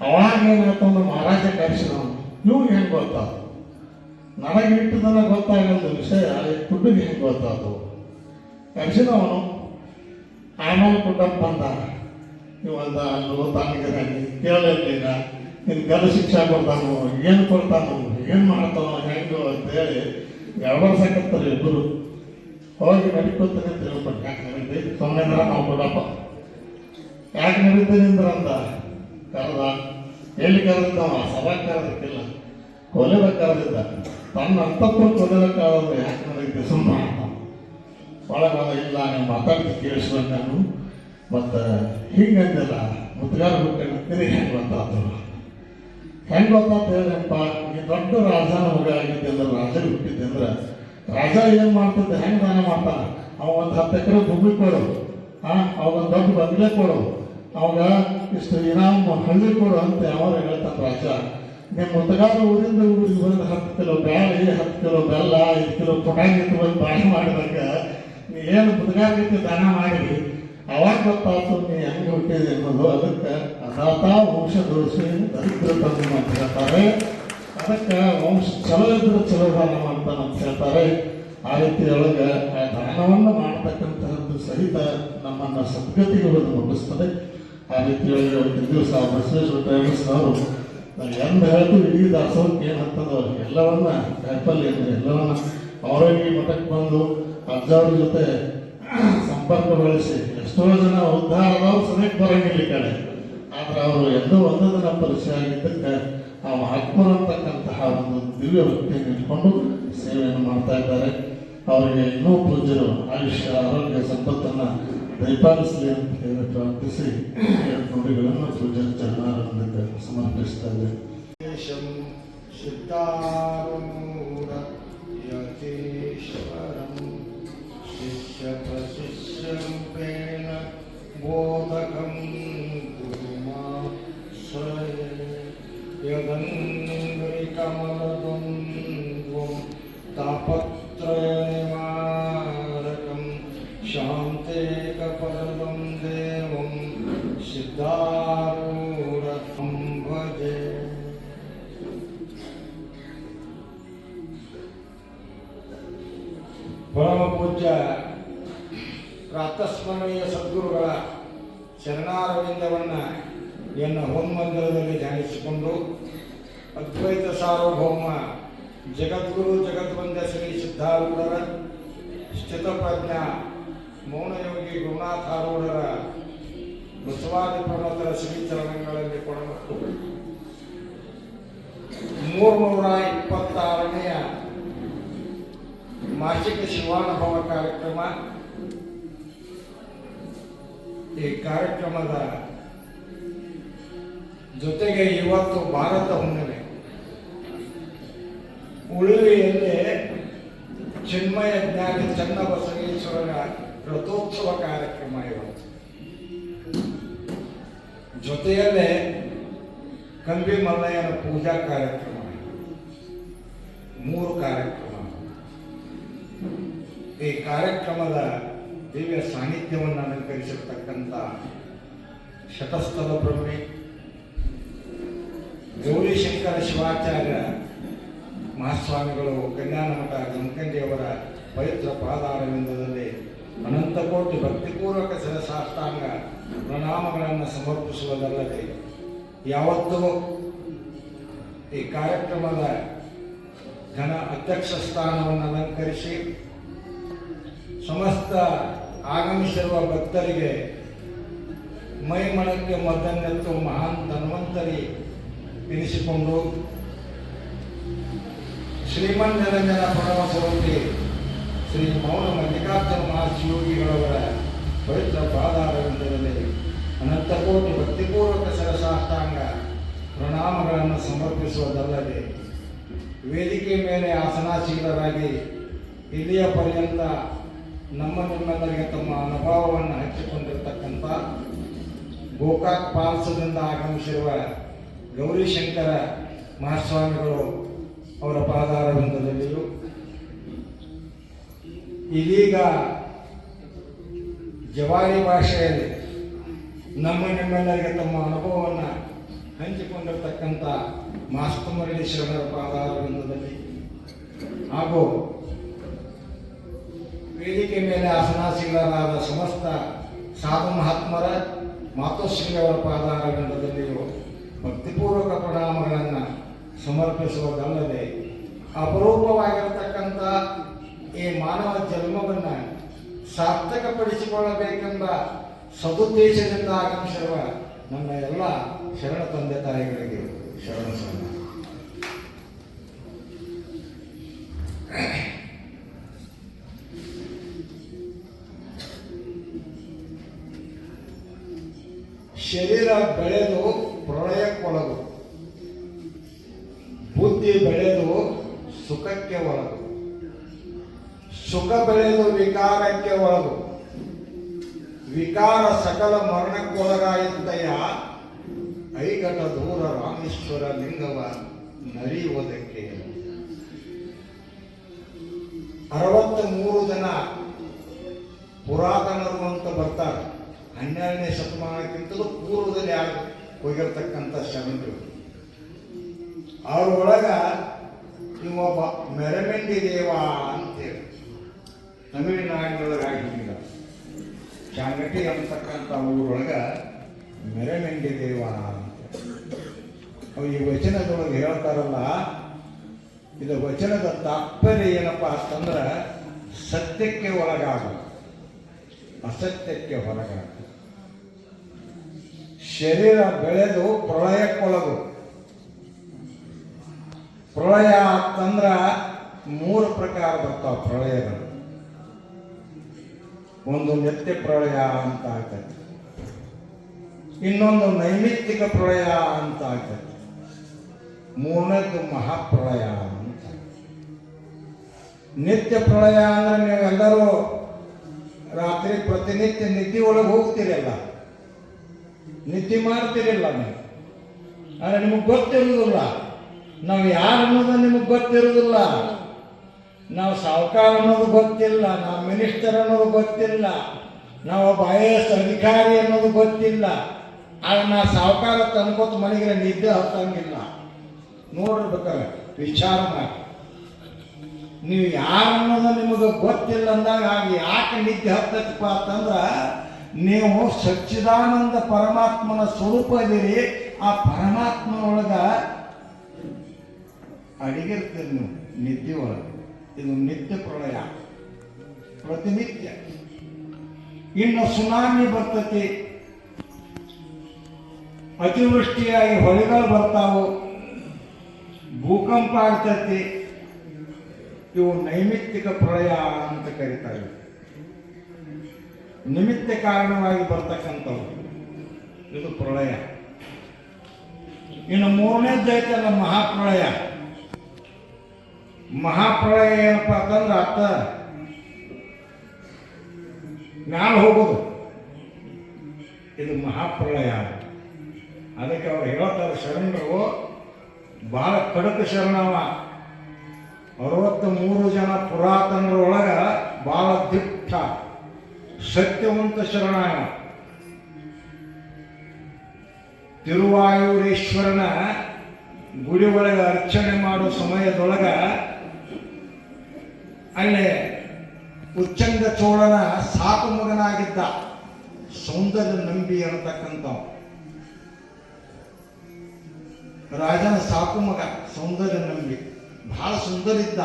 ಅವಾಗ ಏನಾಯ್ತು, ಮಹಾರಾಜ ಕರೆಸಿದವನು. ಇವ್ಗೆ ಹೆಂಗೆ ಗೊತ್ತಾಯ್ತು, ನನಗೆ ಇಟ್ಟದನ್ನ ಗೊತ್ತಾಗಲ್ಲ ವಿಷಯ, ಕುಡ್ಡಿಗೆ ಹೆಂಗೆ ಗೊತ್ತಾಯ್ತು. ಕರೆಸಿದವನು. ಆಮೇಲೆ ಕುಡ್ಡಪ್ಪ ಬಂದ. ಇವಂದ ಅಲ್ಲೂ ತನಗೆ ಕೇಳಲಿಲ್ಲ, ನಿನ್ನ ಗದ ಶಿಕ್ಷೆ ಕೊಡ್ತಾನು, ಏನು ಕೊಡ್ತಾನು, ಏನು ಮಾಡ್ತಾನೋ ಹೆಂಗು ಅಂತೇಳಿ 2 ವರ್ಷ ಕತ್ತಾರೆ ಇಬ್ಬರು. ಹೋಗಿ ನಡಿಕೊತಾನೆ ತಿಳ್ಕೊಂಡು, ಯಾಕೆ ನಡೀತಿ ಸೊನ್ನೆಂದ್ರ ನಾವು ಕೊಡಪ್ಪ, ಯಾಕೆ ನಡೀತೀನಿ ಅಂದ್ರಂದ. ಕರೆದ, ಎಲ್ಲಿ ಕರೆದಿದ್ದ ಅವ, ಸಭಾಗೆ ಕರೆದಿಕ್ಕಿಲ್ಲ, ಕೊಲೆದ ಕರೆದಿದ್ದ. ತನ್ನ ಅಂತಪ್ಪರು ಕೊಲೆದ ಕರೆದ್ರೆ ಯಾಕೆ ನಡೀತಿ ಸುಮ್ಮ ಅಂತ ಒಳಗಾದ. ಇಲ್ಲ, ನೀವು ಮಾತಾಡ್ತಿ ಕೇಳಿಸ್ಬೇಕು ನಾನು. ಮತ್ತು ಹಿಂಗಂದಿಲ್ಲ, ಮುದ್ಗಾರ ಬಿಟ್ಟು ಹೆಂಗೆ ಗೊತ್ತಾಯ್ತು, ಹೆಂಗೆ ಗೊತ್ತಾಯ್ತು ಹೇಳಿಪ್ಪ. ಈ ದೊಡ್ಡ ರಾಜನ ಮಗ ಆಗಿದ್ದೆ ಅಂದ್ರೆ, ರಾಜನಿಗೆ ಹುಟ್ಟಿದ್ದೆ ಅಂದ್ರೆ, ರಾಜ ಏನು ಮಾಡ್ತಿದ್ದೆ, ಹೆಂಗೆ ದಾನ ಮಾಡ್ತಾನೆ. ಅವ ಒಂದು 10 ಎಕರೆ ಭೂಮಿ ಕೊಡು, ಅವಾಗ ಒಂದು ದೊಡ್ಡ ಬಂಗ್ಲೆ ಕೊಡು, ಅವಾಗ ಇಷ್ಟು ಇನಾಮ್ ಹಳ್ಳಿ ಕೊಡು ಅಂತ ಯಾವಾಗ ಹೇಳ್ತಾನೆ ರಾಜ. ನಿಮ್ಮ ಮುದ್ಗಾರ ಊರಿಂದ ಊರಿಗೆ ಬಂದು 10 ಕಿಲೋ ಬ್ಯಾಳಿ, 10 ಕಿಲೋ ಬೆಲ್ಲ, 5 ಕಿಲೋ ಪುಟಾಣಿ ಬಂದು ಬಾಳೆ ಮಾಡಿದಾಗ ನೀ ಏನು ಮುದ್ಗಾರಕ್ಕೆ ದಾನ ಮಾಡಿರಿ. ಅವಾಗ ಗೊತ್ತಾಯ್ತು ನೀ ಹೆಂಗೆ ಹುಟ್ಟಿದೆ ಅನ್ನೋದು. ಅದಕ್ಕೆ ಅದಾತ ವಂಶ ದೋಷಿ ದರಿದ್ರ ತಂದು ಅಂತ ಹೇಳ್ತಾರೆ. ಅದಕ್ಕೆ ವಂಶ ಚಲೋ ಇದ್ರೆ ಚಲೋ ದಾನ ಮಾಡ್ತಾನೆ ಅಂತ ಹೇಳ್ತಾರೆ. ಆ ರೀತಿಯೊಳಗೆ ಆ ದಾನವನ್ನು ಮಾಡತಕ್ಕಂತಹದ್ದು ಸಹಿತ ನಮ್ಮನ್ನು ಸದ್ಗತಿಗೆ ಬಂದು ಮುಗಿಸ್ತದೆ. ಆ ರೀತಿಯೊಳಗೆ ಒಂದು ದಿವಸ ಬಸವೇಶ್ವರ ಟೈಮಸ್ನವರು ನಾವು ಎಂದು ಹೇಳ್ತು ಇಡೀ ದಾಸೋಹಕ್ಕೆ ಏನಂತಂದು ಎಲ್ಲವನ್ನ ಕಾಯಿಪಲ್ಯ ಅಂದರೆ ಎಲ್ಲವನ್ನ ಅವರೇ ಈ ಮಠಕ್ಕೆ ಬಂದು ಅಜ್ಜವ್ರ ಜೊತೆ ಸಂಪರ್ಕ ಬೆಳೆಸಿ ಎಷ್ಟೋ ಜನ ಉದ್ಧಾರದವ್ರು ಸದ್ಯಕ್ಕೆ ಬರಂಗಿಲ್ಲ ಈ ಕಡೆ. ಆದರೆ ಅವರು ಎಂದೋ ಒಂದೊಂದನ ಪರಿಚಯ ಆಗಿದ್ದಕ್ಕೆ ಆ ಮಹಾತ್ಮರು ಅಂತಕ್ಕಂತಹ ಒಂದು ದಿವ್ಯ ವ್ಯಕ್ತಿಯನ್ನು ಇಟ್ಕೊಂಡು ಸೇವೆಯನ್ನು ಮಾಡ್ತಾ ಇದ್ದಾರೆ. ಅವರಿಗೆ ಇನ್ನೂ ಪೂಜ್ಯರು ಆಯುಷ್ಯ ಆರೋಗ್ಯ ಸಂಪತ್ತನ್ನು ದಯಪಾಲಿಸಲಿ ಅಂತ ಹೇಳಿ ಪ್ರಾರ್ಥಿಸಿ 2 ನುಡಿಗಳನ್ನು ಪೂಜ್ಯರ ಚರಣಾರವಿಂದಕ್ಕೆ ಸಮರ್ಪಿಸ್ತಾ ಇದ್ದೇವೆ. ಶಿಷ್ಯಪ್ರಶಿಷ್ಯರೂಪೇಣ ಬೋಧಕಂ ಯದಂಗ್ರಿಕಮಲದ್ವಂದ್ವಂ ತಾಪತ್ರಯನಿವಾರಕಂ ಶಾಂತೇಕಪರದಂ ದೇವಂ ಸಿದ್ಧಾರೂಢಂ ಭಜೆ. ಪರಮ ಪೂಜ್ಯ ಪ್ರಾತಸ್ಮರಣೀಯ ಸದ್ಗುರುಗಳ ಶರಣಾರವಿಂದವನ್ನು ಎನ್ನ ಹೊನ್ಮಂದಿರದಲ್ಲಿ ಧ್ಯಾನಿಸಿಕೊಂಡು ಅದ್ವೈತ ಸಾರ್ವಭೌಮ ಜಗದ್ಗುರು ಜಗದ್ವಂದ್ಯ ಶ್ರೀ ಸಿದ್ಧಾರೂಢರ ಸ್ಥಿತಪ್ರಜ್ಞ ಮೌನಯೋಗಿ ಗುರುನಾಥಾರೂಢರ ಬಸವಾದಿ ಪ್ರಮಥರ ಶ್ರೀಚರಣಗಳಲ್ಲಿ ಕೊಡಬೇಕು. 326ನೇ ಮಾಸಿಕ ಶಿವಾನುಭವ ಕಾರ್ಯಕ್ರಮ ಈ ಕಾರ್ಯಕ್ರಮದ ಜೊತೆಗೆ ಇವತ್ತು ಭಾರತ ಹುಣ್ಣಿಮೆ ಉಳುವಿಯಲ್ಲಿ ಚಿನ್ಮಯ ಜ್ಞಾನಿ ಚನ್ನಬಸವೇಶ್ವರರ ರಥೋತ್ಸವ ಕಾರ್ಯಕ್ರಮ ಇವತ್ತು. ಜೊತೆಯಲ್ಲೇ ಕಂಬಿ ಮಲ್ಲಯ್ಯನ ಪೂಜಾ ಕಾರ್ಯಕ್ರಮ, 3 ಕಾರ್ಯಕ್ರಮ. ಈ ಕಾರ್ಯಕ್ರಮದ ದಿವ್ಯ ಸಾನ್ನಿಧ್ಯವನ್ನು ಅಲಂಕರಿಸಿರ್ತಕ್ಕಂಥ ಶತಸ್ಥಲ ಬ್ರಹ್ಮಿ ಗೌರಿಶಂಕರ ಶಿವಾಚಾರ್ಯ ಮಹಾಸ್ವಾಮಿಗಳು ಕಲ್ಯಾಣ ಮಠ ಜಮಖಂಡಿಯವರ ಪವಿತ್ರ ಪಾದಾರವಿಂದದಲ್ಲಿ ಅನಂತಕೋಟಿ ಭಕ್ತಿಪೂರ್ವಕ ಶಿರಸಾಷ್ಟಾಂಗ ಪ್ರಣಾಮಗಳನ್ನು ಸಮರ್ಪಿಸುವುದಲ್ಲದೆ ಯಾವತ್ತೂ ಈ ಕಾರ್ಯಕ್ರಮದ ಘನ ಅಧ್ಯಕ್ಷ ಸ್ಥಾನವನ್ನು ಅಲಂಕರಿಸಿ ಸಮಸ್ತ ಆಗಮಿಸಿರುವ ಭಕ್ತರಿಗೆ ಮೈಮನಕ್ಕೆ ಮದ್ದನ್ನೆತ್ತು ಮಹಾನ್ ಧನ್ವಂತರಿ ಎನಿಸಿಕೊಂಡು ಶ್ರೀಮನ್ನಿರಂಜನ ಪರಮಸ್ವರೂಪಿ ಶ್ರೀ ಮೌನ ಮಲ್ಲಿಕಾರ್ಜುನ ಮಹಾಶಿವಯೋಗಿಗಳವರ ಪವಿತ್ರ ಪಾದಾರವಿಂದದಲ್ಲಿ ಅನಂತಕೋಟಿ ಭಕ್ತಿಪೂರ್ವಕ ಶಿರಸಾಷ್ಟಾಂಗ ಪ್ರಣಾಮಗಳನ್ನು ಸಮರ್ಪಿಸುವುದಲ್ಲದೆ ವೇದಿಕೆ ಮೇಲೆ ಆಸನಾಶೀಲರಾಗಿ ಇಲ್ಲಿಯ ಪರ್ಯಂತ ನಿಮ್ಮೆಲ್ಲರಿಗೆ ತಮ್ಮ ಅನುಭವವನ್ನು ಹಂಚಿಕೊಂಡಿರ್ತಕ್ಕಂಥ ಗೋಕಾಕ್ ಪಾಲ್ಸದಿಂದ ಆಗಮಿಸಿರುವ ಗೌರಿಶಂಕರ ಮಹಾಸ್ವಾಮಿಗಳು ಅವರ ಪಾದಾರವಿಂದದಲ್ಲಿಯೂ ಇದೀಗ ಜವಾರಿ ಭಾಷೆಯಲ್ಲಿ ನಿಮ್ಮೆಲ್ಲರಿಗೆ ತಮ್ಮ ಅನುಭವವನ್ನು ಹಂಚಿಕೊಂಡಿರ್ತಕ್ಕಂಥ ಮಾಸ್ತಮರಳಿ ಶರಣರ ಪಾದಾರವಿಂದದಲ್ಲಿ ಹಾಗೂ ವೇದಿಕೆ ಮೇಲೆ ಆಸನಾಶೀಲರಾದ ಸಮಸ್ತ ಸಾಧು ಮಹಾತ್ಮರ ಮಾತೋಶ್ರೀಯವರ ಪಾದಾರವಿಂದದಲ್ಲಿಯೂ ಭಕ್ತಿಪೂರ್ವಕ ಪ್ರಣಾಮಗಳನ್ನು ಸಮರ್ಪಿಸುವುದಲ್ಲದೆ ಅಪರೂಪವಾಗಿರತಕ್ಕಂಥ ಈ ಮಾನವ ಜನ್ಮವನ್ನು ಸಾರ್ಥಕಪಡಿಸಿಕೊಳ್ಳಬೇಕೆಂಬ ಸದುದ್ದೇಶದಿಂದ ಆಗಮಿಸಿರುವ ನನ್ನ ಎಲ್ಲ ಶರಣ ತಂದೆ ತಾಯಿಗಳಿಗೆ ಶರಣ ಸನ್ಮಾನ. ಶರೀರ ಬೆಳೆದು ಪ್ರಳಯಕ್ಕೊಳಗು, ಬುದ್ಧಿ ಬೆಳೆದು ಸುಖಕ್ಕೆ ಒಳಗು, ಸುಖ ಬೆಳೆದು ವಿಕಾರಕ್ಕೆ ಒಳಗು, ವಿಕಾರ ಸಕಲ ಮರಣಕ್ಕೊಳಗಾಯಿದ್ದಯ್ಯ ಐಗಟ ದೂರ ರಾಮೇಶ್ವರ ಲಿಂಗವ ನರಿಯುವುದಕ್ಕೆ. 63 ಜನ ಪುರಾತನರು ಅಂತ ಬರ್ತಾರೆ. 12ನೇ ಶತಮಾನಕ್ಕಿಂತಲೂ ಪೂರ್ವದಲ್ಲಿ ಹೋಗಿರ್ತಕ್ಕಂಥ ಶರಣರು. ಅವ್ರೊಳಗ ಇವೊಬ್ಬ ಮೆರಮೆಂಡಿ ದೇವ ಅಂತೇಳಿ ತಮಿಳುನಾಡಿನೊಳಗಾಗಿದ್ದ ಚಾಂಗಟಿ ಅಂತಕ್ಕಂಥ ಊರೊಳಗ ಮೆರಮೆಂಡಿ ದೇವ ಅಂತ ಈ ವಚನದೊಳಗೆ ಹೇಳ್ತಾರಲ್ಲ, ಇದು ವಚನದ ತಾತ್ಪರ್ಯ ಏನಪ್ಪ ಅಂತಂದ್ರೆ ಸತ್ಯಕ್ಕೆ ಒಳಗಾಗು, ಅಸತ್ಯಕ್ಕೆ ಹೊರಗಾಗು. ಶರೀರ ಬೆಳೆದು ಪ್ರಳಯಕ್ಕೊಳಗು. ಪ್ರಳಯ ಅಂತಂದ್ರ 3 ಪ್ರಕಾರ ಬರ್ತಾವ ಪ್ರಳಯಗಳು. ಒಂದು ನಿತ್ಯ ಪ್ರಳಯ ಅಂತ ಆಗ್ತದೆ, ಇನ್ನೊಂದು ನೈಮಿತ್ತಿಕ ಪ್ರಳಯ ಅಂತ ಆಗ್ತದೆ, 3ನೇದು ಮಹಾಪ್ರಳಯ ಅಂತ. ನಿತ್ಯ ಪ್ರಳಯ ಅಂದ್ರೆ ನೀವೆಲ್ಲರೂ ರಾತ್ರಿ ಪ್ರತಿನಿತ್ಯ ನಿದ್ದೆ ಒಳಗೆ ಹೋಗ್ತೀರಲ್ಲ, ನಿದ್ದೆ ಮಾಡ್ತಿರಲ್ಲ ನೀವು, ಆದರೆ ನಿಮಗೆ ಗೊತ್ತಿರುವುದಿಲ್ಲ ನಾವು ಯಾರು ಅನ್ನೋದು ನಿಮಗೆ ಗೊತ್ತಿರುವುದಿಲ್ಲ. ನಾವು ಸಾಹುಕಾರ ಅನ್ನೋದು ಗೊತ್ತಿಲ್ಲ, ನಾವು ಮಿನಿಸ್ಟರ್ ಅನ್ನೋದು ಗೊತ್ತಿಲ್ಲ, ನಾವು ಒಬ್ಬ IAS ಅಧಿಕಾರಿ ಅನ್ನೋದು ಗೊತ್ತಿಲ್ಲ. ಆಗ ನಾ ಸಾಹುಕಾರ ತಂದ್ಕೊತ ಮನೆಗೆ ನಿದ್ದೆ ಹತ್ತಂಗಿಲ್ಲ. ನೋಡಿರ್ಬೇಕಾರೆ ವಿಚಾರ ಮಾಡಿ, ನೀವು ಯಾರು ಅನ್ನೋದು ನಿಮಗೆ ಗೊತ್ತಿಲ್ಲ ಅಂದಾಗ ಆಗ ಯಾಕೆ ನಿದ್ದೆ ಹತ್ತಪ್ಪ ಅಂತಂದ್ರೆ ನೀವು ಸಚ್ಚಿದಾನಂದ ಪರಮಾತ್ಮನ ಸ್ವರೂಪ ಇದೀರಿ. ಆ ಪರಮಾತ್ಮನೊಳಗ ಅಡಿಗಿರ್ತೀರಿ ನೀವು ನಿದ್ದೆ ಒಳಗೆ. ಇದು ನಿತ್ಯ ಪ್ರಳಯ, ಪ್ರತಿನಿತ್ಯ. ಇನ್ನು ಸುನಾಮಿ ಬರ್ತತಿ, ಅತಿವೃಷ್ಟಿಯಾಗಿ ಹೊಳೆಗಳು ಬರ್ತಾವು, ಭೂಕಂಪ ಆಗ್ತತಿ. ಇವು ನೈಮಿತ್ತಿಕ ಪ್ರಳಯ ಅಂತ ಕರೀತಾರೆ. ನಿಮಿತ್ತ ಕಾರಣವಾಗಿ ಬರ್ತಕ್ಕಂಥವು. ಇದು ಪ್ರಳಯ. ಇನ್ನು ಮೂರನೇದ್ದು ಐತಲ್ಲ ಮಹಾಪ್ರಳಯ. ಮಹಾಪ್ರಳಯ ಏನಪ್ಪ ಅಂತಂದ್ರೆ ಅರ್ಥ ಮ್ಯಾಲ ಹೋಗೋದು. ಇದು ಮಹಾಪ್ರಳಯ. ಅದಕ್ಕೆ ಅವ್ರು ಹೇಳ್ತಾರೆ ಶರಣರು ಬಹಳ ಕಡಕ ಶರಣವ. 63 ಜನ ಪುರಾತನರೊಳಗ ಬಹಳ ದಿಟ್ಟ ಸತ್ಯವಂತ ಶರಣಾಯ. ತಿರುವಾಯೂರೇಶ್ವರನ ಗುಡಿ ಒಳಗೆ ಅರ್ಚನೆ ಮಾಡೋ ಸಮಯದೊಳಗ ಅಲ್ಲೇ ಉಚ್ಚಂಗ ಚೋಳನ ಸಾಕು ಮಗನಾಗಿದ್ದ ಸೌಂದರ್ಯ ನಂಬಿ ಅನ್ನತಕ್ಕಂಥ ರಾಜನ ಸಾಕು ಮಗ ಸೌಂದರ್ಯ ನಂಬಿ ಬಹಳ ಸುಂದರ ಇದ್ದ.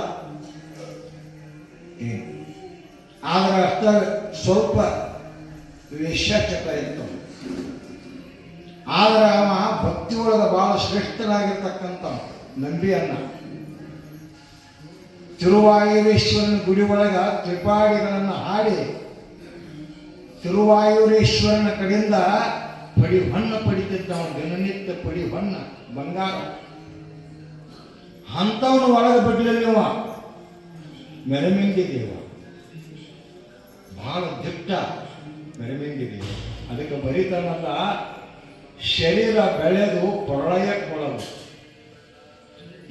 ಆದ್ರೆ ಅಷ್ಟ ಸ್ವಲ್ಪ ವೇಶ್ಯಾಚಟ ಇತ್ತು. ಆದ್ರೆ ಅವ ಭಕ್ತಿ ಒಳಗ ಬಹಳ ಶ್ರೇಷ್ಠನಾಗಿರ್ತಕ್ಕಂಥ ನಂಬಿಯನ್ನ ತಿರುವಾಯೂರೇಶ್ವರನ ಗುಡಿ ಒಳಗ ತ್ರಿಪಾಡಿಗಳನ್ನು ಹಾಡಿ ತಿರುವಾಯೂರೇಶ್ವರನ ಕಡೆಯಿಂದ ಪಡಿ ಹೊನ್ನ ಪಡಿತಿದ್ದ. ಅವನು ದಿನನಿತ್ಯ ಪಡಿ ಹೊನ್ನ ಬಂಗಾರ ಅಂಥವನು ಒಳಗೆ ಬಿಡ್ಲಿಲ್ಲ. ಮೆರಮಿಂಗಿ ದೇವ ಬಹಳ ದಿಟ್ಟ ಮೆರಮಿಂಗಿ ದೇವ. ಅದಕ್ಕೆ ಬರೀತಾನಲ್ಲ, ಶರೀರ ಬೆಳೆದು ಪ್ರಳಯಕ್ಕೊಳದು.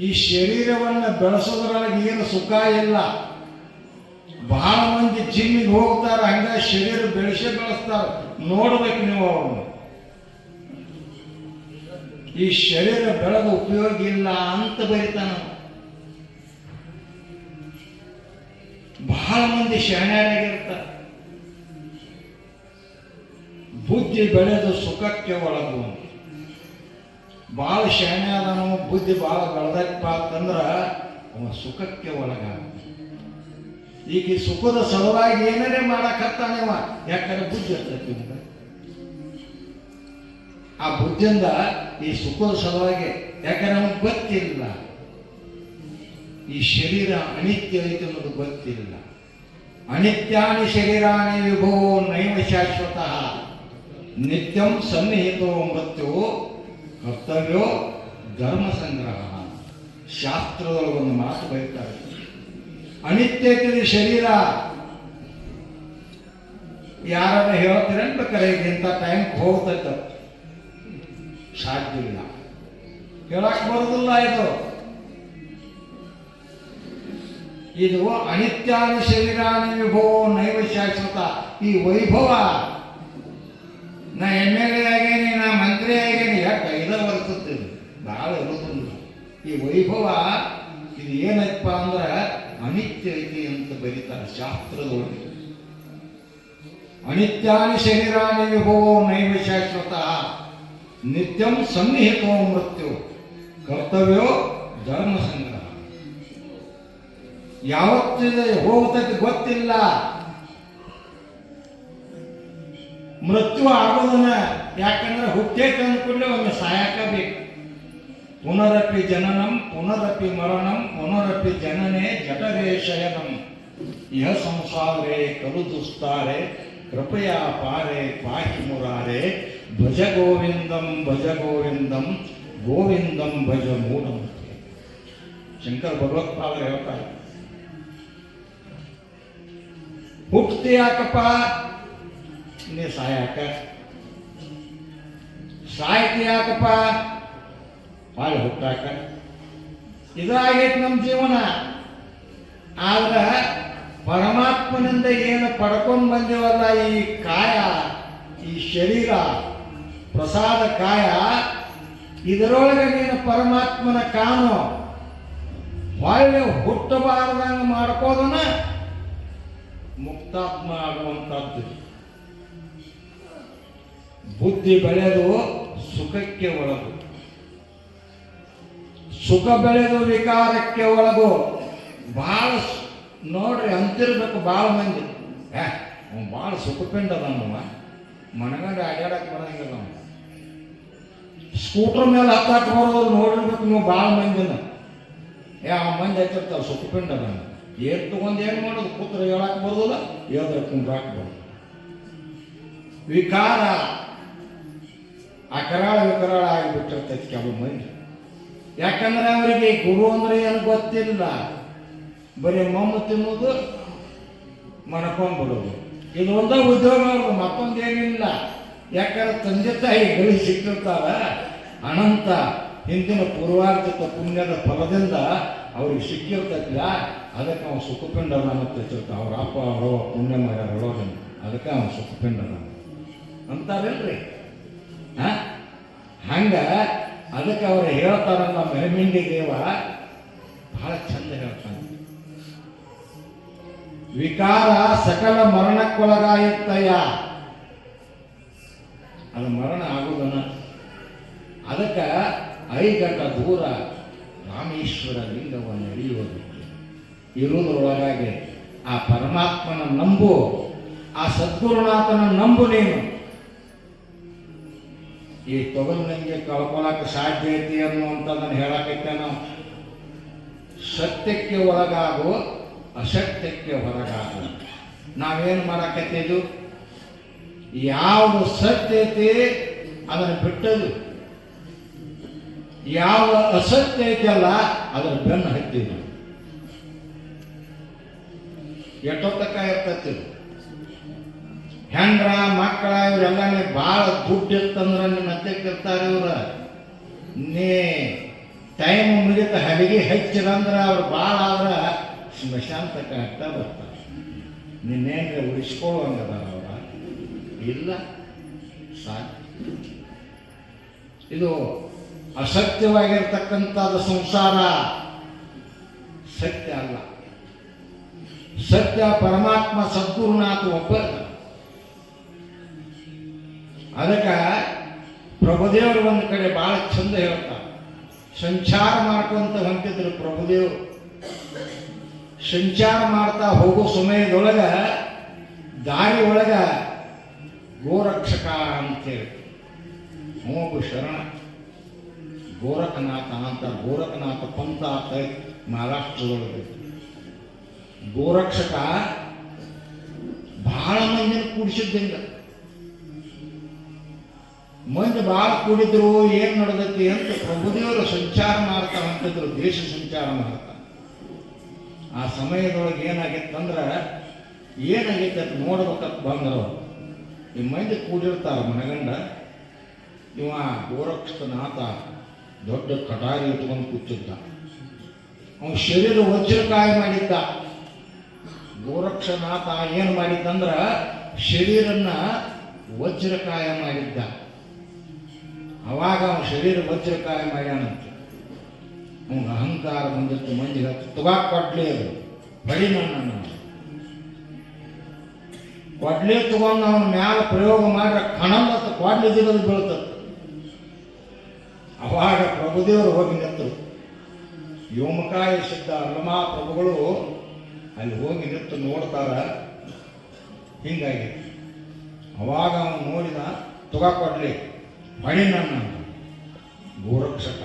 ಈ ಶರೀರವನ್ನು ಬೆಳೆಸೋದ್ರೊಳಗೆ ಏನು ಸುಖ ಇಲ್ಲ. ಬಹಳ ಮಂದಿ ಜಿಮ್ಮಿಗೆ ಹೋಗ್ತಾರೆ, ಹಂಗ ಶರೀರ ಬೆಳೆಸ್ತಾರೆ. ನೋಡ್ಬೇಕು ನೀವು ಅವ್ರನ್ನ. ಈ ಶರೀರ ಬೆಳೆದ ಉಪಯೋಗ ಇಲ್ಲ ಅಂತ ಬರೀತಾನ. ಬಹಳ ಮಂದಿ ಶಾಣ್ಯರಾಗಿರ್ತಾರೆ. ಬುದ್ಧಿ ಬೆಳೆದು ಸುಖಕ್ಕೆ ಒಳಗು. ಬಹಳ ಶಾಣೆ ಅದನು, ಬುದ್ಧಿ ಬಹಳ ಬೆಳೆದಪ್ಪ ಅಂತಂದ್ರ ಅವ ಸುಖಕ್ಕೆ ಒಳಗ. ಈಗ ಈ ಸುಖದ ಸಲುವಾಗಿ ಏನಾರೇ ಮಾಡಕತ್ತಾನೇವ, ಯಾಕಂದ್ರೆ ಬುದ್ಧಿ ಇರ್ತೈತಿ. ಆ ಬುದ್ಧಿಯಿಂದ ಈ ಸುಖದ ಸಲುವಾಗಿ, ಯಾಕಂದ್ರೆ ನಮಗೆ ಗೊತ್ತಿಲ್ಲ ಈ ಶರೀರ ಅನಿತ್ಯ ಐತಿ ಅನ್ನೋದು ಗೊತ್ತಿಲ್ಲ. ಅನಿತ್ಯಾನಿ ಶರೀರಾಣಿ ವಿಭೋ ನೈವ ಶಾಶ್ವತಃ ನಿತ್ಯಂ ಸನ್ನಿಹಿತೋ ಮೃತ್ಯು ಕರ್ತವ್ಯೋ ಧರ್ಮ ಸಂಗ್ರಹ. ಶಾಸ್ತ್ರದೊಳಗೆ ಒಂದು ಮಾತು ಬರೀತಾರೆ, ಅನಿತ್ಯ ಐತಿ ಶರೀರ. ಯಾರನ್ನ ಹೇಳ್ತೀರಂತ ಇಂಥ ಟೈಮ್ ಹೋಗ್ತೈತ, ಸಾಧ್ಯ ಇಲ್ಲ, ಹೇಳಕ್ ಬರೋದಿಲ್ಲ. ಇದು ಅನಿತ್ಯಾನಿ ಶರೀರಾನಿ ವಿಭೋ ನೈವ ಶಾಶ್ವತ. ಈ ವೈಭವ, ನಾ MLA ಆಗೇನಿ, ನಾ ಮಂತ್ರಿ ಆಗೇನಿ, ಯಾಕೆ 5 ವರ್ಷದ್ದು ಬಹಳ ಇರೋದಿಲ್ಲ. ಈ ವೈಭವ ಇದು ಏನಪ್ಪ ಅಂದ್ರೆ ಅನಿತ್ಯ ಐತಿ ಅಂತ ಬರೀತಾರೆ ಶಾಸ್ತ್ರದೊಳಗೆ. ಅನಿತ್ಯಾನಿ ಶರೀರಾನಿ ವಿಭೋ ನೈವ ಶಾಶ್ವತ ನಿತ್ಯಂ ಸನ್ನಿಹಿತೋ ಮೃತ್ಯು ಕರ್ತವ್ಯೋ ಧರ್ಮ ಸಂಗ್ರಹ. ಯಾವತ್ತಿದೆ ಹೋಗ್ತೈತಿ ಗೊತ್ತಿಲ್ಲ. ಮೃತ್ಯು ಆಗೋದನ್ನ, ಯಾಕಂದ್ರೆ ಹುಟ್ಟೇತಿ ಅಂದ್ಕೊಂಡ್ರೆ ಒಂದು ಸಾಯಕ ಬೇಕು. ಪುನರಪಿ ಜನನಂ ಪುನರಪಿ ಮರಣಂ ಪುನರಪಿ ಜನನೇ ಜಠರೇ ಶಯನಂ ಇಹ ಸಂಸಾರೇ ಕಲು ದುಸ್ತಾರೆ ಕೃಪಯಾ ಪಾರೆ ಪಾಹಿ ಮುರಾರೆ ಭಜ ಗೋವಿಂದಂ ಗೋವಿಂದಂ ಭಜ ಮೂಢಂ. ಶಂಕರ ಭಗವತ್ಪಾದರು ಹೇಳ್ತಾರೆ, ಹುಟ್ತಿ ಯಾಕಪ್ಪ ನೀ ಸಾಯಕ, ಸಾಯ್ತಿ ಯಾಕಪ್ಪ ಬಾಳೆ ಹುಟ್ಟಾಕ. ಇದಾಗೈತಿ ನಮ್ಮ ಜೀವನ. ಆದ್ರೆ ಪರಮಾತ್ಮನಿಂದ ಏನು ಪಡ್ಕೊಂಡು ಬಂದೇವಲ್ಲ, ಈ ಕಾಯ, ಈ ಶರೀರ, ಪ್ರಸಾದ ಕಾಯ, ಇದರೊಳಗೆ ನೀನು ಪರಮಾತ್ಮನ ಕಾಣು. ಹೊಳ್ಳೆ ಹುಟ್ಟಬಾರದಂಗೆ ಮಾಡ್ಕೋದನ್ನ ಮುಕ್ತಾತ್ಮ ಆಗುವಂತದ್ದು. ಬುದ್ಧಿ ಬೆಳೆದು ಸುಖಕ್ಕೆ ಒಳಗು, ಸುಖ ಬೆಳೆದು ವಿಕಾರಕ್ಕೆ ಒಳಗು. ಬಹಳ ನೋಡ್ರಿ ಅಂತಿರ್ಬೇಕು ಭಾಳ ಮಂದಿ, ಭಾಳ ಸುಖಪಿಂಡ ಅದಾನವ, ಮನಗಂಡ ಅಡ್ಯಾಡಕ್ಕೆ ಬರಂಗಿಲ್ಲ. ಸ್ಕೂಟರ್ ಮೇಲೆ ಹತ್ತಾಕ ಬರೋದು ನೋಡಿರ್ಬೇಕು ನೀವು ಭಾಳ ಮಂದಿನ. ಆ ಮಂದಿ ಹಚ್ಚಿರ್ತಾವೆ ಸುಖಪಿಂಡ ಅದಾನ. ಏನ್ ತಗೊಂಡು ಏನು ಮಾಡೋದು, ಕೂತ್ರ ಹೇಳಕ್ಕೆ ಬರೋದಿಲ್ಲ, ಹೇಳ್ದ್ರೆ ಕುಂಡ್ರಾಕ್ ಬರೋದು. ವಿಕಾರ ಅಕರಾಳ ವಿಕರಾಳ ಆಗಿಬಿಟ್ಟಿರ್ತೈತಿ ಕೆಲವು ಮಂದಿ. ಯಾಕಂದ್ರೆ ಅವರಿಗೆ ಗುರು ಅಂದ್ರೆ ಏನು ಗೊತ್ತಿಲ್ಲ, ಬರೀ ಮಮ್ಮು ತಿನ್ನೋದು ಮಣ್ಕೊಂಡ್ಬಿಡೋದು, ಇದು ಒಂದೇ ಉದ್ಯೋಗ ಅವ್ರಿಗೆ, ಮತ್ತೊಂದೇನಿಲ್ಲ. ಯಾಕಂದ್ರೆ ತಂದೆ ತಾಯಿ ಗಳಿಸಿ ಸಿಕ್ಕಿರ್ತಾರ, ಅನಂತ ಹಿಂದಿನ ಪೂರ್ವಾರ್ಜಿತ ಪುಣ್ಯದ ಫಲದಿಂದ ಅವ್ರಿಗೆ ಸಿಕ್ಕಿರ್ತೈತಿಲ್ಲ. ಅದಕ್ಕೆ ಅವ್ನು ಸುಖಪಿಂಡನ ಅಂತ ತಿಳ್ತಾವ. ಅವ್ರ ಅಪ್ಪ ಅವರವ ಪುಣ್ಯ ಮಾಡ್ಯಾರ, ಅದಕ್ಕೆ ಅವ್ನು ಸುಖಪಿಂಡನ ಅಂತಾರಲ್ರಿ. ಹಂಗ ಅದಕ್ಕೆ ಅವ್ರು ಹೇಳ್ತಾರಲ್ಲ, ಮೆರಮಿಂಡಿ ದೇವ ಬಹಳ ಚಂದ ಹೇಳ್ತಾನೆ. ವಿಕಾರ ಸಕಲ ಮರಣಕ್ಕೊಳಗಾಯಿತ್ತಯ್ಯ, ಅದು ಮರಣ ಆಗುದನ. ಅದಕ್ಕೆ ಐಗಟ ದೂರ ರಾಮೇಶ್ವರ ಲಿಂಗವನ್ನು ಎಳೆಯುವುದು ಇರುವುದರೊಳಗಾಗಿ ಆ ಪರಮಾತ್ಮನ ನಂಬು, ಆ ಸದ್ಗುರುನಾಥನ ನಂಬು. ನೀನು ಈ ತೊಗಲು ನಂಗೆ ಕಳ್ಕೊಳಕ್ಕೆ ಸಾಧ್ಯ ಐತಿ ಅನ್ನುವಂಥದ್ದನ್ನು ಹೇಳಕೈತೆ ನಾವು. ಸತ್ಯಕ್ಕೆ ಒಳಗಾಗು, ಅಸತ್ಯಕ್ಕೆ ಹೊರಗಾಗು. ನಾವೇನು ಮಾಡಕತ್ತಿದ್ದು, ಯಾವುದು ಸತ್ಯ ಐತಿ ಅದನ್ನು ಬಿಟ್ಟದು, ಯಾವ ಅಸತ್ಯ ಐತಿಯಲ್ಲ ಅದರ ಬೆನ್ನು ಹತ್ತಿದ್ದು. ಎಷ್ಟೊತ್ತಕ್ಕ ಇರ್ತೈತಿ ಹೆಂಡ್ರ ಮಕ್ಕಳ ಇವರೆಲ್ಲ ಭಾಳ ದುಡ್ಡು ಇತ್ತಂದ್ರೆ ನಿಮ್ಮ ಹತ್ತಿರ್ತಾರೆ. ಇವ್ರ ನೀ ಟೈಮ್ ಮುಗಿತ ಹಲಿಗೆ ಹಚ್ಚಿರಂದ್ರೆ ಅವ್ರು ಭಾಳ ಆದ್ರೆ ಸ್ಮಶಾಂತಕ್ಕೆ ಆಗ್ತಾ ಬರ್ತಾರೆ. ನಿನ್ನೇನ್ರಿ ಉಳಿಸ್ಕೊಳ್ಳುವಂಗದಾರ ಅವರ ಇಲ್ಲ ಸಾಧ್ಯ. ಇದು ಅಸತ್ಯವಾಗಿರ್ತಕ್ಕಂಥದ್ದು ಸಂಸಾರ, ಸತ್ಯ ಅಲ್ಲ. ಸತ್ಯ ಪರಮಾತ್ಮ ಸದ್ಗುರುನಾಥ ಒಬ್ಬ. ಅದಕ್ಕೆ ಪ್ರಭುದೇವರು ಒಂದು ಕಡೆ ಬಹಳ ಚಂದ ಹೇಳ್ತಾರೆ. ಸಂಚಾರ ಮಾಡ್ಕೊಂತ ಹೊಂಟಿದ್ರು ಪ್ರಭುದೇವರು. ಸಂಚಾರ ಮಾಡ್ತಾ ಹೋಗೋ ಸಮಯದೊಳಗ ದಾರಿ ಒಳಗ ಗೋರಕ್ಷಕ ಅಂತೇಳಿ ಹೋಗು ಶರಣ ಗೋರಖನಾಥ ಅಂತ, ಗೋರಖನಾಥ ಪಂಥ ಅಂತ ಮಹಾರಾಷ್ಟ್ರದೊಳಗೆ. ಗೋರಕ್ಷಕ ಬಹಳ ಮಂದಿನ ಕೂಡಿಸಿದ್ದಂಗ, ಮಂದಿ ಭಾಳ ಕೂಡಿದ್ರು. ಏನ್ ನಡೆದೈತಿ ಅಂತ ಪ್ರಭುದೇವರು ಸಂಚಾರ ಮಾಡ್ತಾ ಹೊಂಟಿದ್ರು, ದೇಶ ಸಂಚಾರ ಮಾಡ್ತಾ. ಆ ಸಮಯದೊಳಗೆ ಏನಾಗಿತ್ತಂದ್ರೆ, ಏನಾಗೈತೆ ಅಂತ ನೋಡ್ಬೇಕಂತ ಬಂದರು. ಈ ಮಂದಿ ಕೂಡಿರ್ತಾರ ಮನಗಂಡ. ಇವ ಗೋರಕ್ಷನಾಥ ದೊಡ್ಡ ಕಟಾರಿ ಇಟ್ಕೊಂಡು ಕೂತಿದ್ದ. ಅವನ ಶರೀರ ವಜ್ರಕಾಯ ಮಾಡಿದ್ದ. ಗೋರಕ್ಷನಾಥ ಏನು ಮಾಡಿದ್ದಂದ್ರ ಶರೀರನ್ನ ವಜ್ರಕಾಯ ಮಾಡಿದ್ದ. ಅವಾಗ ಅವನ ಶರೀರ ವಜ್ರಕಾಯ ಮಾಡ್ಯಾನಂತೆ. ಅವನ ಅಹಂಕಾರ ಬಂದಿತ್ತು. ಮಂದಿಗೆ ತುಗಾಕ್ ಕೊಡ್ಲಿ, ಅದು ಬಡಿ ನನ್ನ ಕೊಡ್ಲಿ ತಗೊಂಡು ಅವನ ಮ್ಯಾಲ ಪ್ರಯೋಗ ಮಾಡ್ರೆ ಕಣಲ್ಲ ಕೊಡ್ಲಿ ದಿಗದು ಬೀಳ್ತದೆ. ಅವಾಗ ಪ್ರಭುದೇವರು ಹೋಗಿ ನಿಂತರು. ವ್ಯೋಮಕಾಯ ಸಿದ್ಧ ಅಲ್ಲಮಾ ಪ್ರಭುಗಳು ಅಲ್ಲಿ ಹೋಗಿ ನಿಂತು ನೋಡ್ತಾರ. ಹಿಂಗಾಗಿ ಅವಾಗ ಅವನು ನೋಡಿದ, ತುಗ ಕೊಡ್ಲಿ ಬಡಿ ನನ್ನ ಗೋರಕ್ಷಕ.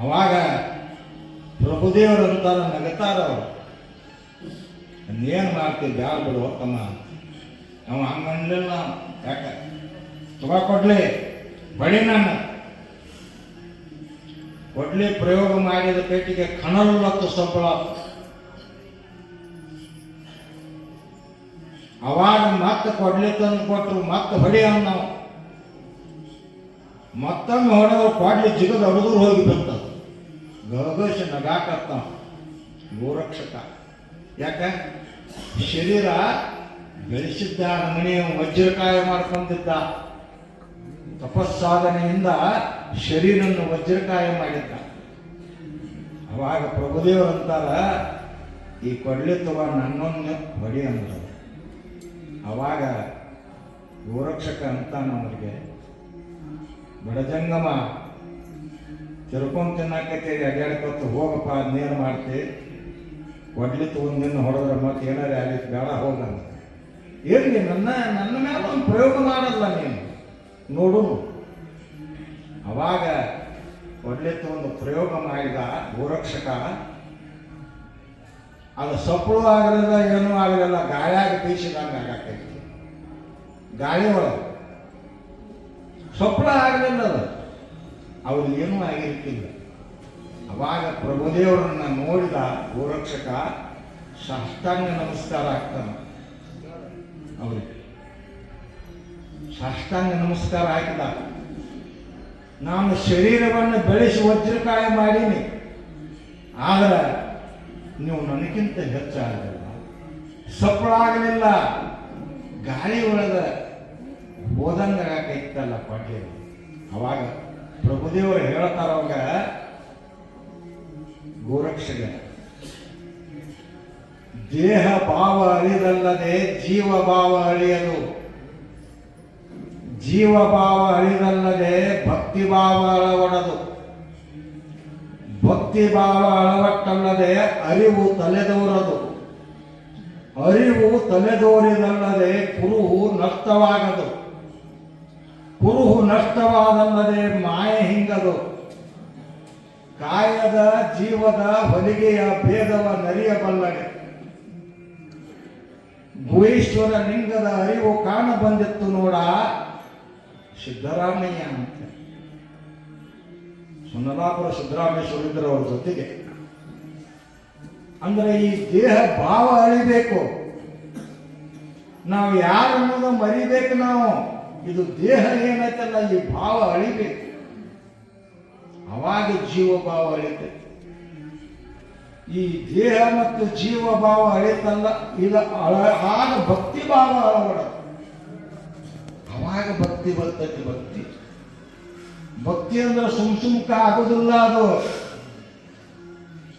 ಅವಾಗ ಪ್ರಭುದೇವರು ಅಂತಾರ, ನಗತಾರ ಅವರು. ಏನು ಮಾಡ್ತೀವಿ ಬ್ಯಾಡ ಬಿಡು ತಮ್ಮ. ಅವ ಹಂಗನ್ಲಿಲ್ಲ. ಯಾಕ ತುಗ ಕೊಡ್ಲಿ ಬಡಿ ನನ್ನ ಕೊಡ್ಲಿ ಪ್ರಯೋಗ ಮಾಡಿದ ಪೇಟಿಗೆ ಕಣಲ್ಲತ್ತು ಸಂಬಳ. ಅವಾಗ ಮತ್ತೆ ಕೊಡ್ಲಿ ತಂದು ಕೊಟ್ಟರು, ಮತ್ತೆ ಹೊಡಿ ಅನ್ನ. ಮತ್ತೊಮ್ಮೆ ಹೊಡೆದ್ರು, ಕೊಡ್ಲಿ ಜಿಗದ ಹುಡುಗರು ಹೋಗಿ ಬಿಡ್ತದ. ಗಗಶ ನಗಾಕತ್ತ ಗೋರಕ್ಷಕ. ಯಾಕ ಶರೀರ ಬೆಳೆಸಿದ್ದ ಮನೆ ವಜ್ರಕಾಯ ಮಾಡ್ಕೊಂಡಿದ್ದ. ತಪಸ್ಸಾಧನೆಯಿಂದ ಶರೀರನ್ನು ವಜ್ರಕಾಯ ಮಾಡಿದ್ದ. ಅವಾಗ ಪ್ರಭುದೇವರು ಅಂತಾರ, ಈ ಕೊಡ್ಲಿ ತಗ ನನ್ನೊಂದು ಹೊಡಿ ಅಂದ್ರು. ಅವಾಗ ಗೋರಕ್ಷಕ ಅಂತಾನ ಅವ್ರಿಗೆ, ಬಡಜಂಗಮ ತಿರ್ಕೊಂಡ್ ತಿನ್ನಾಕೈತಿ ಅಡ್ಯಾಡ್ಕೊತ ಹೋಗಪ್ಪ, ಅದ್ನೇನು ಮಾಡ್ತಿ, ಕೊಡ್ಲಿ ತಗೊಂಡು ನಿನ್ನ ಹೊಡೆದ್ರೆ ಮತ್ತೆ ಏನಾರ ಆಗೈತಿ, ಬೇಡ ಹೋಗಂತ. ಇರ್ಲಿ, ನನ್ನ ಮೇಲೆ ಒಂದು ಪ್ರಯೋಗ ಮಾಡಲ್ಲ ನೀನು ನೋಡು. ಅವಾಗ ಕೊಡ್ಲಿ ತಗೊಂಡು ಪ್ರಯೋಗ ಮಾಡಿದ ಗೋರಕ್ಷಕ. ಅದು ಸಪ್ಪಳು ಆಗಲಿಲ್ಲ, ಏನೂ ಆಗಲಿಲ್ಲ, ಗಾಯಾಗಿ ಬೀಸಿದಂಗೆ ಆಗಾಕೈತಿ. ಗಾಳಿ ಒಳಗೆ ಸ್ವಪ್ನ ಆಗಲಿಲ್ಲ ಅದು, ಅವ್ರಿಗೇನೂ ಆಗಿರ್ತಿಲ್ಲ. ಅವಾಗ ಪ್ರಭುದೇವರನ್ನ ನೋಡಿದ ಗೋರಕ್ಷಕ ಸಾಷ್ಟಾಂಗ ನಮಸ್ಕಾರ ಆಗ್ತಾನೆ. ಅವರಿಗೆ ಸಾಷ್ಟಾಂಗ ನಮಸ್ಕಾರ ಹಾಕಿದ. ನಾನು ಶರೀರವನ್ನು ಬೆಳೆಸಿ ವಜ್ರಕಾಯ ಮಾಡೀನಿ, ಆದ್ರೆ ನೀವು ನನಗಿಂತ ಹೆಚ್ಚಾಗಲಿಲ್ಲ, ಸಪ್ಪಳಾಗಲಿಲ್ಲ, ಗಾಳಿ ಒಳಗೆ ಹೋದಂಗ ಕೈತಲ್ಲ ಪಾಠ್ಯ. ಅವಾಗ ಪ್ರಭುದೇವರು ಹೇಳ್ತಾರ ಅವಾಗ ಗೋರಕ್ಷಕ, ದೇಹ ಭಾವ ಅಳಿದಲ್ಲದೆ ಜೀವ ಭಾವ ಅಳಿಯದು, ಜೀವ ಭಾವ ಅಳಿದಲ್ಲದೆ ಭಕ್ತಿ ಭಾವ ಅಳವಡದು, ಭಕ್ತಿ ಭಾವ ಅಳವಟ್ಟಲ್ಲದೆ ಅರಿವು ತಲೆದೋರದು, ಅರಿವು ತಲೆದೋರಿದಲ್ಲದೆ ಕುರುಹು ನಷ್ಟವಾಗದು, ಕುರುಹು ನಷ್ಟವಾದಲ್ಲದೆ ಮಾಯೆ ಹಿಂಗದು, ಕಾಯದ ಜೀವದ ಹೊಲಿಗೆಯ ಭೇದವ ನರಿಯಬಲ್ಲಡೆ, ಗುಹೇಶ್ವರ ಲಿಂಗದ ಅರಿವು ಕಾಣ ಬಂದಿತ್ತು ನೋಡ ಸಿದ್ದರಾಮಯ್ಯ ಅಂತ. ಸುನ್ನಲಾಪುರ ಸಿದ್ದರಾಮೇಶ್ವರಿದ್ರ ಅವ್ರ ಜೊತೆಗೆ. ಅಂದ್ರೆ ಈ ದೇಹ ಭಾವ ಅಳಿಬೇಕು, ನಾವು ಯಾರನ್ನೋದು ಮರಿಬೇಕು. ನಾವು ಇದು ದೇಹ ಏನೈತಲ್ಲ ಈ ಭಾವ ಅಳಿಬೇಕು, ಅವಾಗ ಜೀವ ಭಾವ ಅಳಿತೈತೆ. ಈ ದೇಹ ಮತ್ತು ಜೀವ ಭಾವ ಅಳಿತಲ್ಲ, ಇದು ಆಗ ಭಕ್ತಿ ಭಾವ ಅಳವಡ, ಅವಾಗ ಭಕ್ತಿ ಬರ್ತೈತಿ. ಭಕ್ತಿ ಭಕ್ತಿ ಅಂದ್ರೆ ಸುಮ್ಕ ಆಗುದಿಲ್ಲ ಅದು.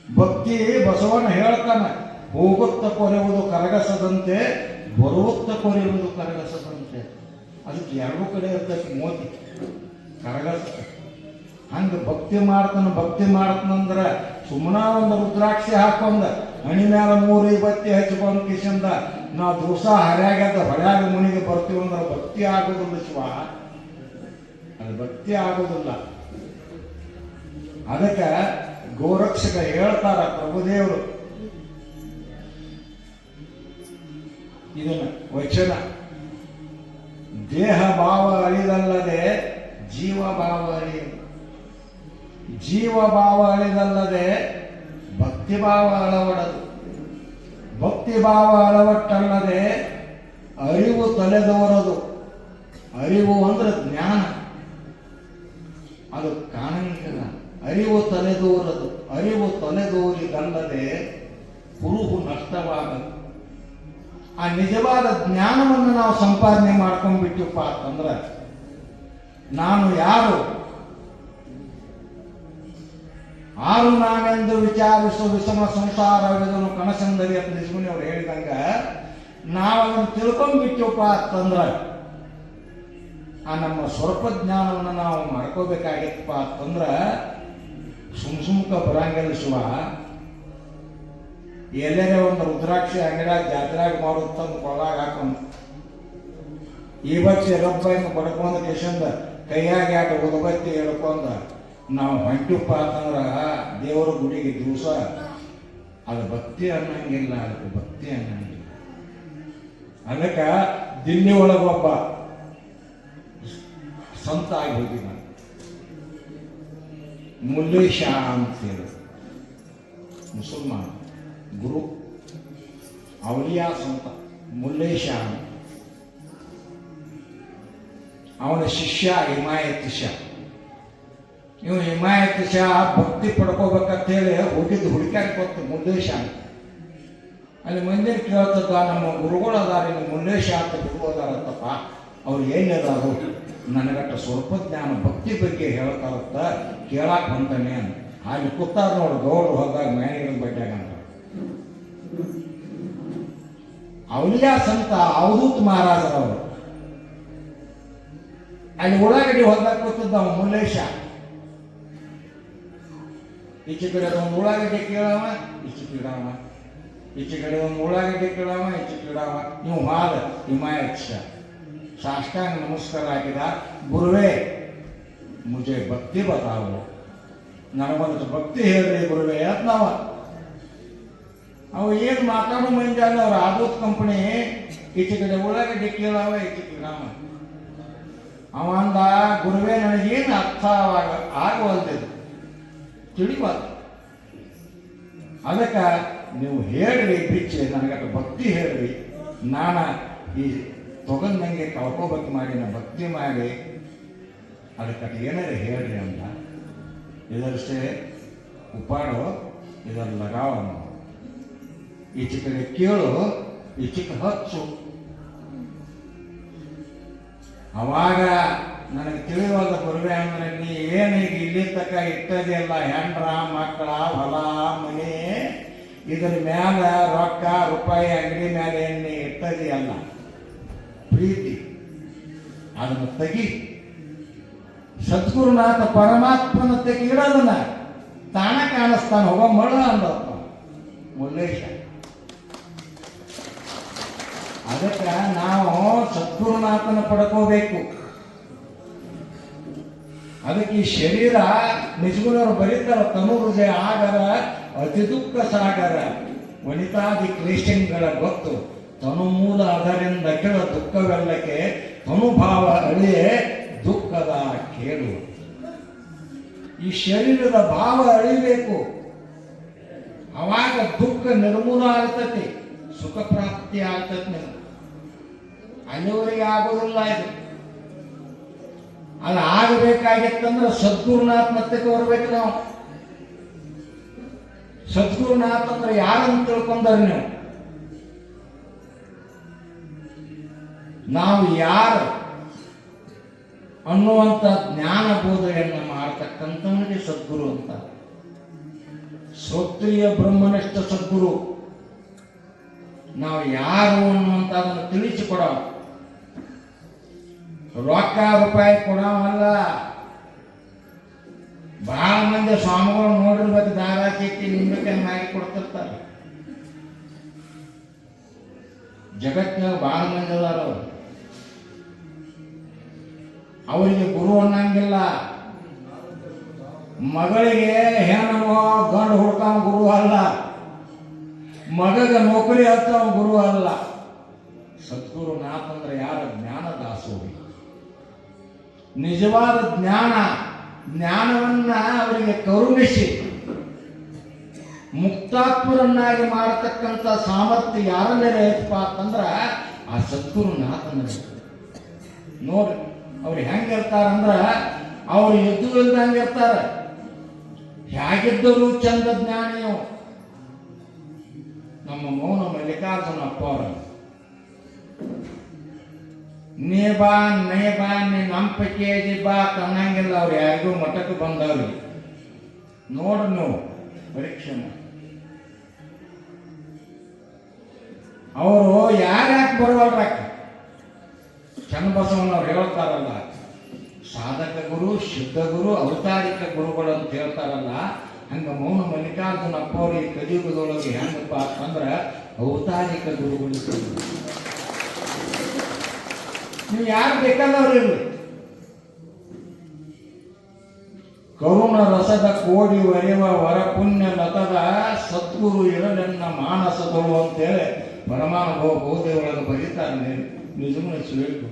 ಭಕ್ತಿ ಬಸವಣ್ಣ ಹೇಳ್ತಾನ, ಹೋಗುತ್ತ ಕೊರೆಯುವುದು ಕರಗಸದಂತೆ, ಬರುತ್ತ ಕೊರೆಯುವುದು ಕರಗಸದಂತೆ. ಅದಕ್ಕೆ ಎರಡೂ ಕಡೆ ಇರ್ತೈತಿ ಮೋತಿ ಕರಗಸ. ಹಂಗ ಭಕ್ತಿ ಮಾಡ್ತಾನಂದ್ರ ಸುಮ್ಮನ ಒಂದು ರುದ್ರಾಕ್ಷಿ ಹಾಕೊಂಡ ಹಣಿ ಮ್ಯಾಲ 3 ಬತ್ತಿ ಹಚ್ಕೊಂಡ್ ಕಿಶಂದ ನಾವು ದಿವಸ ಹರ್ಯಾಗದ ಹೊಳ್ಯಾಗ ಮುನಿಗೆ ಬರ್ತೀವಿ ಅಂದ್ರೆ ಭಕ್ತಿ ಆಗೋದಿಲ್ಲ ಶಿವ, ಅದು ಭಕ್ತಿ ಆಗೋದಿಲ್ಲ. ಅದಕ್ಕೆ ಗೋರಕ್ಷಕ ಹೇಳ್ತಾರ ಪ್ರಭುದೇವರು ಇದನ್ನ ವಚನ, ದೇಹ ಭಾವ ಅಳಿದಲ್ಲದೆ ಜೀವ ಭಾವ ಅಳಿಯದು, ಜೀವ ಭಾವ ಅಳಿದಲ್ಲದೆ ಭಕ್ತಿ ಭಾವ ಅಳವಡದು, ಭಕ್ತಿ ಭಾವ ಅಳವಟ್ಟಲ್ಲದೆ ಅರಿವು ತಲೆದೋರದು. ಅರಿವು ಅಂದ್ರೆ ಜ್ಞಾನ, ಅದು ಕಾಣಂಗಿಲ್ಲ. ಅರಿವು ತಲೆದೋರದು, ಅರಿವು ತಲೆದೋರಿದಲ್ಲದೆ ಕುರುಹು ನಷ್ಟವಾಗದು. ಆ ನಿಜವಾದ ಜ್ಞಾನವನ್ನು ನಾವು ಸಂಪಾದನೆ ಮಾಡ್ಕೊಂಡ್ಬಿಟ್ಟಿವಪ್ಪ ಅಂತಂದ್ರೆ ನಾನು ಯಾರು, ಆರು ನಾನೆಂದು ವಿಚಾರಿಸು ವಿಷಮ ಸಂಸಾರವಿದನು ಕನಸಂದರಿ ಅಂತ ನಿಜಮುನಿ ಅವ್ರು ಹೇಳಿದಂಗ ನಾವು ಅದನ್ನು ತಿಳ್ಕೊಂಡ್ಬಿಟ್ಟವಪ್ಪ ಅಂತಂದ್ರೆ ಆ ನಮ್ಮ ಸ್ವರೂಪ ಜ್ಞಾನವನ್ನು ನಾವು ಮಾಡ್ಕೋಬೇಕಾಗಿತ್ತಪ್ಪ ಅಂತಂದ್ರೆ ಸುಮ್ಕ ಬರಂಗಿಲ್ಲ ಶಿವ. ಎಲ್ಲರೇ ಒಂದು ರುದ್ರಾಕ್ಷಿ ಅಂಗಡಿಯಾಗ ಜಾತ್ರೆಯಾಗ ಮಾಡೋದು ತಂದು ಕೊಳ್ಳಾಗ ಹಾಕೊಂಡು ಈ ಬಚ್ಚಿ ರಬ್ಬನ್ನು ಬಡ್ಕೊಂಡು ಕೇಶಂದ ಕೈಯಾಗ ಯಾಕೆ ಉದಬತ್ತಿ ಹೇಳ್ಕೊಂಡ ನಾವು ಹೊಂಟಿಪ್ಪ ಅಂತಂದ್ರ ದೇವರ ಗುಡಿಗೆ ದಿವಸ ಅದು ಭಕ್ತಿ ಅನ್ನಂಗಿಲ್ಲ, ಅದಕ್ಕೆ ಭಕ್ತಿ ಅನ್ನಂಗಿಲ್ಲ. ಅದಕ್ಕೆ ದಿಲ್ಲಿ ಒಳಗೊಬ್ಬ ಸಂತ ಆಗಿ ಹೋಗಿ ನಾನು ಮುಲ್ಲೇಶ ಅಂತೇಳಿ ಮುಸಲ್ಮಾನ ಗುರು ಅವಲಿಯಾ ಸಂತ ಮುಲ್ಲೇಶ. ಅವನ ಶಿಷ್ಯ ಹಿಮಾಯತ್ ಶಾ. ಇವು ಹಿಮಾಯತ್ ಶಾ ಭಕ್ತಿ ಪಡ್ಕೋಬೇಕಂತೇಳಿ ಹೋಗಿದ್ದು ಹುಡುಕ್ಯಾಡ್ಕೊತ ಮುಲ್ಲೇಶ ಅಂತ. ಅಲ್ಲಿ ಮಂದಿರ ಕೇಳ್ತದ, ನಮ್ಮ ಗುರುಗಳು ಅದಾರ, ಇಲ್ಲಿ ಮುಲ್ಲೇಶ ಅಂತ ಗುರು ಅದಾರತ್ತಪ್ಪ, ಅವ್ರು ಏನಿದಾರು ನನಗಟ್ಟ ಸ್ವಲ್ಪ ಜ್ಞಾನ ಭಕ್ತಿ ಬಗ್ಗೆ ಹೇಳ್ತಾರತ್ತ ಕೇಳಾಕ್ ಬಂತಾನೆ ಅಂತ. ಅಲ್ಲಿ ಕೂತಾರ ನೋಡು ಗೌಡ್ರು ಹೋದಾಗ ಮ್ಯಾನಿಗಳ ಬಡ್ಡ್ಯಾಗ ಅಂತ. ಅವಲಿಯಾ ಸಂತ ಅವಧೂತ್ ಮಹಾರಾಜರವರು ಅಲ್ಲಿ ಉಳ್ಳಾಗಡ್ಡಿ ಹೊಲ್ದಾಗ ಕೂತಿದ್ದ ಅವ ಮುಲ್ಲೇಶ. ಈಚೆ ಕಡೆ ಒಂದು ಉಳ್ಳಾಗಡ್ಡಿ ಕೇಳವ, ಈಚೆ ಕೀಡಾವ, ಈಚೆ ಕಡೆ ಒಂದು ಉಳ್ಳಾಗಡ್ಡಿ ಕೇಳವ, ಈಚೆ ಕೀಡಾವ. ನೀವು ಹಾದ ಹಿಮಾಯತ್ ಶಾ ಸಾಷ್ಟಾಂಗ ನಮಸ್ಕಾರ ಹಾಕಿದ. ಗುರುವೇ ಮುಜೆ ಭಕ್ತಿ ಬತಾವು, ನನಗೊಂದು ಭಕ್ತಿ ಹೇಳ್ರಿ ಗುರುವೇ ಅಂತ ನಾವ. ಅವ ಏನು ಮಾತಾಡೋ ಮಂದಿ ಅಲ್ಲ, ಅವ್ರ ಆದೂತ್ ಕಂಪನಿ ಈಚೆ ಕಡೆ ಉಳ್ಳಾಗಡ್ಡಿ ಕೇಳಾವ ಈಚೆ ಕಡೆ ರಾಮ. ಅವ ಅಂದ, ಗುರುವೇ ನನಗೇನು ಅರ್ಥ ಆಗುವಂಥದ್ದು ತಿಳಿಬಾರ್ದು. ಅದಕ್ಕೆ ನೀವು ಹೇಳ್ರಿ ಬಿಚ್ಚಿ ನನಗಟ್ಟು ಭಕ್ತಿ ಹೇಳ್ರಿ, ನಾನು ಈ ತೊಗೊಂಡಂಗೆ ಕಳ್ಕೋಬೇಕು ಮಾಡಿ ನಾ ಭಕ್ತಿ ಮಾಡಿ ಅದಕ್ಕೆ ಏನಾರ ಹೇಳ್ರಿ ಅಂತ. ಇದರಷ್ಟೇ ಉಪಾಡು, ಇದರ ಲಗಾವ ಈಚೆ ಕಡೆ ಕೇಳು, ಈಚೆ ಹಚ್ಚು. ಅವಾಗ ನನಗೆ ತಿಳಿಯುವಾಗ ಗುರುವೆ ಅಂದ್ರೆ, ನೀ ಏನು ಈಗ ಇಲ್ಲಿ ತಕ್ಕ ಇಟ್ಟದೆಲ್ಲ ಹೆಂಡ್ರ ಮಕ್ಕಳ ಹೊಲ ಮನೆ ಇದ್ರ ಮ್ಯಾಲ ರೊಕ್ಕ ರೂಪಾಯಿ ಅಂಗಡಿ ಮ್ಯಾಲ ಎಣ್ಣೆ ಇಟ್ಟದೆಯಲ್ಲ ಪ್ರೀತಿ, ಅದನ್ನು ತೆಗಿ. ಸದ್ಗುರುನಾಥ ಪರಮಾತ್ಮನ ತೆಗಿಡೋದನ್ನ ತಾನ ಕಾಣಿಸ್ತಾನ, ಹೋಗ ಮಳ ಅಂದಪ್ಪ ಮುಲ್ಲೇಶ. ಅದಕ್ಕೆ ನಾವು ಸದ್ಗುರುನಾಥನ ಪಡ್ಕೋಬೇಕು. ಅದಕ್ಕೆ ಈ ಶರೀರ ನಿಜಗುಣರು ಬರೀತಾರ, ತನು ಹೃದಯ ಆಗರ ಅತಿ ದುಃಖ ಸಾಗರ ವನಿತಾದಿ ಕ್ಲೇಶಗಳ ಗೊತ್ತು, ತನು ಮೂಲ ಅದರಿಂದ ಕೆಳ ದುಃಖವೆಲ್ಲಕ್ಕೆ ತನುಭಾವ ಅಳಿಯೇ ದುಃಖದ ಕೇಳು. ಈ ಶರೀರದ ಭಾವ ಅಳಿಬೇಕು, ಅವಾಗ ದುಃಖ ನಿರ್ಮೂಲ ಆಗ್ತತಿ, ಸುಖ ಪ್ರಾಪ್ತಿ ಆಗ್ತತಿ. ನೀವು ಅಲ್ಲಿವರೆಗೆ ಆಗೋದಿಲ್ಲ ಇದು. ಅದು ಆಗಬೇಕಾಗಿತ್ತಂದ್ರೆ ಸದ್ಗುರುನಾಥ್ ಮತ್ತಕ್ಕೆ ಬರ್ಬೇಕು ನಾವು. ಸದ್ಗುರುನಾಥ್ ಅಂದ್ರೆ ಯಾರನ್ನು ತಿಳ್ಕೊಂಡಾರ ನೀವು? ನಾವು ಯಾರು ಅನ್ನುವಂಥ ಜ್ಞಾನ ಬೋಧನೆಯನ್ನು ಮಾಡತಕ್ಕಂಥವನಿಗೆ ಸದ್ಗುರು ಅಂತ. ಶ್ರೋತ್ರಿಯ ಬ್ರಹ್ಮನಿಷ್ಠ ಸದ್ಗುರು ನಾವು ಯಾರು ಅನ್ನುವಂಥದ್ದನ್ನು ತಿಳಿಸಿಕೊಡ. ರೊಕ್ಕ ರೂಪಾಯಿ ಕೊಡವಲ್ಲ. ಬಹಳ ಮಂದಿ ಸ್ವಾಮಿಗಳು ನೋಡಿರ್ಬೇಕು, ದಾರ ಚೀಟಿ ನಿಂಬೆಕಾಯಿ ಮಾಡಿ ಕೊಡ್ತಿರ್ತಾರೆ. ಜಗತ್ತಿನಾಗ ಬಹಳ ಮಂದಿ ಅದಾರ. ಅವರಿಗೆ ಗುರು ಅನ್ನಂಗಿಲ್ಲ. ಮಗಳಿಗೆ ಹೆಣ್ಣು ಗಂಡು ಹುಡ್ತಾವ ಗುರು ಅಲ್ಲ, ಮಗಗ ನೌಕರಿ ಹತ್ತವ ಗುರು ಅಲ್ಲ. ಸದ್ಗುರುನಾಥ್ ಅಂದ್ರೆ ಯಾರ? ಜ್ಞಾನ ದಾಸೋಹಿ. ನಿಜವಾದ ಜ್ಞಾನವನ್ನ ಅವರಿಗೆ ಕರುಣಿಸಿ ಮುಕ್ತಾತ್ಮರನ್ನಾಗಿ ಮಾಡತಕ್ಕಂಥ ಸಾಮರ್ಥ್ಯ ಯಾರ ಮೇಲೆ ಐತಪ್ಪ ಅಂತಂದ್ರ ಆ ಸದ್ಗುರುನಾಥನ. ನೋಡ್ರಿ ಅವ್ರು ಹೆಂಗಿರ್ತಾರಂದ್ರ, ಅವ್ರು ಎದ್ದು ಇಲ್ದಂಗೆ ಇರ್ತಾರ. ಹೇಗಿದ್ದರು ಚಂದ ಜ್ಞಾನಿಯು ನಮ್ಮ ಮೌನ ಮಲ್ಲಿಕಾರ್ಜುನ ಅಪ್ಪ ಅವರು. ನೀ ಬಾ ನೀ ನಮ್ಮ ಪೈಕಿ ಬಾ ಅನ್ನಂಗಿಲ್ಲ. ಅವ್ರು ಯಾರಿಗೂ ಮಠಕ್ಕೆ ಬಂದವ್ರಿಗೆ ನೋಡ್ರಿ ನೀವು ಪರೀಕ್ಷೆ. ಅವರು ಯಾರ್ಯಾಕೆ ಬರುವಲ್ರಾಕ? ಚನ್ನಬಸವನವ್ರು ಹೇಳ್ತಾರಲ್ಲ, ಸಾಧಕ ಗುರು, ಶುದ್ಧ ಗುರು, ಅವತಾರಿಕ ಗುರುಗಳು ಅಂತ ಹೇಳ್ತಾರಲ್ಲ. ಹಂಗ ಮೌನ ಮಲ್ಲಿಕಾರ್ಜುನ ಅಪ್ಪ ಅವ್ರು ಈ ಕಲಿಯುಗದೊಳಗೆ ಹೆಂಗಪ್ಪ ಅಂತಂದ್ರೆ ಅವತಾರಿಕ ಗುರುಗಳು. ನೀವು ಯಾರು ಬೇಕಾದವ್ರು ಇರ್ಲಿ, ಕರುಣ ರಸದ ಕೋಡಿ ಒರೆವ ವರ ಪುಣ್ಯ ಲತದ ಸದ್ಗುರು ಇರಲೆನ್ನ ಮಾನಸದಳು ಅಂತೇಳಿ ಪರಮಾನುಭವ ಬೋಧೆಯೊಳಗೆ ಬರೀತಾರೆ. ನಿಜಮನಿಸಬೇಕು.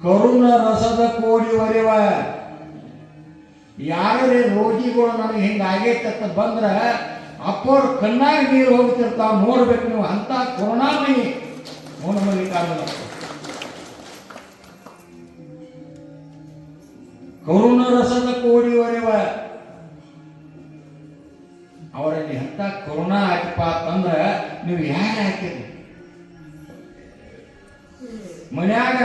ಕರುಣ ರಸದ ಕೋಡಿ ಒರೆವ, ಯಾರೇ ರೋಗಿಗಳು ನನಗೆ ಹಿಂಗಾಗೈತಂತ ಬಂದ್ರೆ ಅಪ್ಪವ್ರ ಕಣ್ಣಾಗ ನೀರು ಹೋಗ್ತಿರ್ತಾವ, ನೋಡ್ಬೇಕು ನೀವು. ಅಂತ ಕರುಣಾಮಯಿ ಮೌನ ಮಲ್ಲಿಕಾರ್ಜುನ. ಕರುಣ ರಸದ ಕೋಡಿ ಒರೆವ, ಅವರಲ್ಲಿ ಅಂತ ಕರುಣಾ ಆಯ್ತಪ್ಪ ಅಂತಂದ್ರೆ ನೀವು ಯಾರು ಹಾಕಿರಿ? ಮನ್ಯಾಗ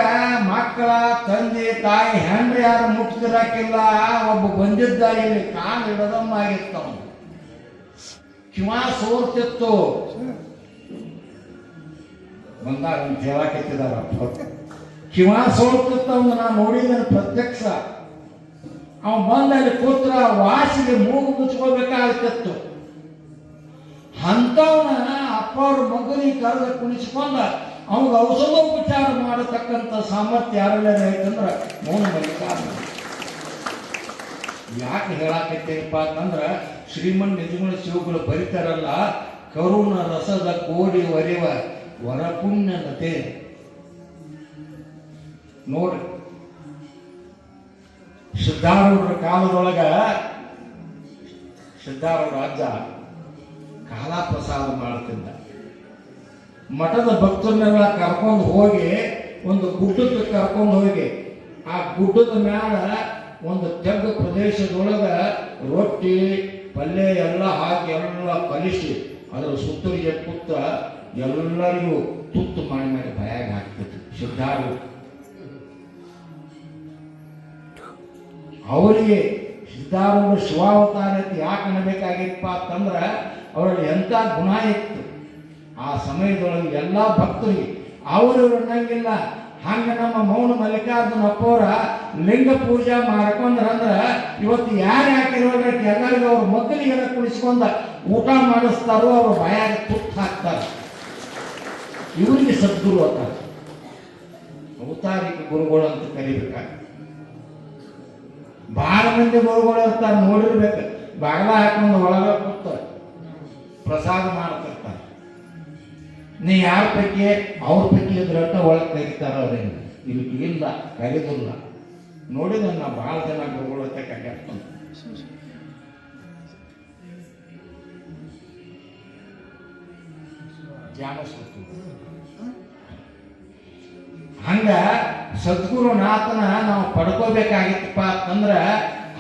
ಮಕ್ಕಳ ತಂದೆ ತಾಯಿ ಹೆಂಡ್ರ ಯಾರು ಮುಟ್ಟಿದಿರಾಕಿಲ್ಲ. ಒಬ್ಬ ಬಂದಿದ್ದ, ಇಲ್ಲಿ ಕಾಲು ಇಡದಮ್ಮ ಆಗಿರ್ತಾವ, ಕಿವ ಸೋರ್ತಿತ್ತು. ಬಂದಾಗ ಅಂತ ಹೇಳಾಕತ್ತಿದಾರ, ಕಿವ ಸೋರ್ತಿತ್ತವ. ನಾನು ನೋಡಿದ ಪ್ರತ್ಯಕ್ಷ. ಅವ ಬಂದ ಅಲ್ಲಿ ಕೂತ್ರ ವಾಸಿಗೆ ಮೂಗು ಮುಚ್ಕೋಬೇಕಾಗ್ತಿತ್ತು. ಅಂತವನ ಅಪ್ಪ ಅವ್ರ ಮಗನಿಗೆ ಕರೆದ ಕುಣಿಸ್ಕೊಂಡ ಅವಾಗ ಔಷಧೋಪಚಾರ ಮಾಡತಕ್ಕಂಥ ಸಾಮರ್ಥ್ಯ ಯಾರೆಲ್ಲ ಐತಂದ್ರೆ ಮೌನ ಮಲ್ಲಿಕಾರ್ಜುನ. ಯಾಕೆ ಹೇಳಾಕತ್ತೇನಪ್ಪ ಅಂತಂದ್ರೆ ಶ್ರೀಮನ್ ನಿಜಗುಣ ಶಿವಗಳು ಬರೀತಾರಲ್ಲ, ಕರುಣ ರಸದ ಕೋಡಿ ಒರೆವ ವರಪುಣ್ಯತೆ ನೋಡ್ರಿ. ಸಿದ್ಧಾರೂಢರ ಕಾಲದೊಳಗ ಸಿದ್ಧಾರೂಢ ಅಜ್ಜ ಕಾಲಾಪ್ರಸಾದ ಮಾಡ್ತಿದ್ದ. ಮಠದ ಭಕ್ತರನ್ನೆಲ್ಲ ಕರ್ಕೊಂಡು ಹೋಗಿ ಒಂದು ಗುಡ್ಡಕ್ಕೆ ಕರ್ಕೊಂಡು ಹೋಗಿ ಆ ಗುಡ್ಡದ ಮ್ಯಾಲ ಒಂದು ತೆಗ್ಗ ಪ್ರದೇಶದೊಳಗ ರೊಟ್ಟಿ ಪಲ್ಯ ಎಲ್ಲ ಹಾಕಿ ಎಲ್ಲ ಕಲಿಸಿ ಅದರ ಸುತ್ತಲಿಗೆ ಕೂತ ಎಲ್ಲರಿಗೂ ತುತ್ತು ಮಾಡಿ ಮೇಲೆ ಭಯಾಗ ಹಾಕ್ತಿತ್ತು ಸಿದ್ಧಾರೂಢ. ಅವರಿಗೆ ಸಿದ್ಧಾರೂಢ ಶಿವಾವತಾರ ಯಾಕೆ ಅನ್ನಬೇಕಾಗಿತ್ತಪ್ಪ ಅಂತಂದ್ರೆ ಅವರಲ್ಲಿ ಎಂಥ ಗುಣ ಇತ್ತು. ಆ ಸಮಯದೊಳಗೆ ಎಲ್ಲ ಭಕ್ತರಿಗೆ ಅವರು ಅನ್ನಂಗಿಲ್ಲ. ಹಂಗೆ ನಮ್ಮ ಮೌನ ಮಲ್ಲಿಕಾರ್ಜುನ ಅಪ್ಪವರ ಲಿಂಗ ಪೂಜೆ ಮಾಡ್ಕೊಂಡ್ರಂದ್ರೆ ಇವತ್ತು ಯಾರು ಹಾಕಿರೋದ್ರೆ ಎಲ್ಲರಿಗೂ ಅವ್ರ ಮಕ್ಕಳಿಗೆಲ್ಲ ಕುಳಿಸ್ಕೊಂಡ ಊಟ ಮಾಡಿಸ್ತಾರೋ ಅವ್ರ ಭಯಾಗ ತುತ್ತು ಹಾಕ್ತಾರೆ. ಇವರಿಗೆ ಸದ್ಗುರು ಅಂತಾರೆ, ಅವತಾರಿಕ ಗುರುಗಳು ಅಂತ ಕರಿಬೇಕಾಗ್ತದೆ. ಬಹಳ ಮಂದಿ ಗುರುಗಳು ಇರ್ತಾರೆ, ನೋಡಿರ್ಬೇಕು. ಬಾಗಿಲ ಹಾಕೊಂಡು ಒಳಗೆ ಕೂತಾರೆ, ಪ್ರಸಾದ ಮಾಡ್ತಿರ್ತಾರೆ. ನೀ ಯಾರ ಪೈಕಿ ಅವ್ರ ಪೈಕಿ ಇದ್ರಟ್ಟ ಒಳಗೆ ಕರೀತಾರ ಅವ್ರೇನು ಇಲ್ಲಿ ಇಲ್ಲ, ಕರೀದಿಲ್ಲ. ನೋಡಿದ ನಾ ಭಾಳ ಜನ ಗುರುಗಳು ಅಂತ ಕರೆಯಾಗ್ತಾನೆ. ಹಂಗ ಸದ್ಗುರುನಾಥನ ನಾವು ಪಡ್ಕೋಬೇಕಾಗಿತ್ತಪ್ಪ ಅಂತಂದ್ರ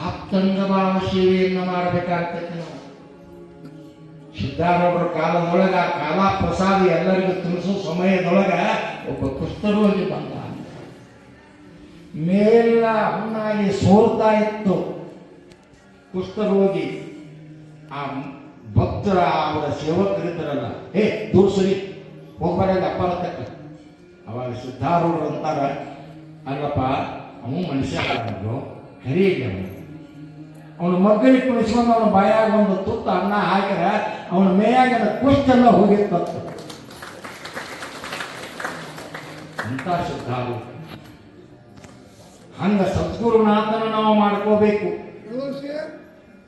ಆಪ್ತಂಗ ಭಾವ ಸೇವೆಯನ್ನ ಮಾಡಬೇಕಾಗ್ತೈತಿ. ನಾವು ಸಿದ್ಧಾರೂಢರ ಕಾಲದೊಳಗ ಆ ಕಾಲಾ ಪ್ರಸಾದ ಎಲ್ಲರಿಗೂ ತಿಳಿಸೋ ಸಮಯದೊಳಗ ಒಬ್ಬ ಕುಷ್ಠರೋಗಿ ಬಂದ. ಮೇಲ ಹುಣ್ಣಾಗಿ ಸೋರ್ತಾ ಇತ್ತು ಕುಷ್ಠರೋಗಿ. ಆ ಭಕ್ತರ ಅವರ ಸೇವಕರಿದ್ದರಲ್ಲ, ಹೇ ದೂರ ಸರಿ ಹೋಗ್ಬಾರ್ದು ಅಪ್ಪನ ತಕ್ಕ. ಅವಾಗ ಸಿದ್ಧಾರೂಢರು ಅಂತಾರ, ಅಲ್ಲಪ್ಪ ಅವನು ಮನುಷ್ಯ ಕರಿಯಿಲ್ಲ. ಅವನ ಮಗ್ಗಲಿಗೆ ಕುಣಿಸ್ಕೊಂಡು ಅವನ ಬಾಯಾಗ ಒಂದು ತುತ್ತ ಅನ್ನ ಹಾಕಿರ ಅವನ ಮೇಯಾಗ ಕುಷ್ಟೆಲ್ಲ ಹೋಗಿತ್ತು. ಅಂತ ಸಿದ್ಧಾರೂಢ. ಹಂಗ ಸದ್ಗುರುನಾಥನ ನಾವು ಮಾಡ್ಕೋಬೇಕು.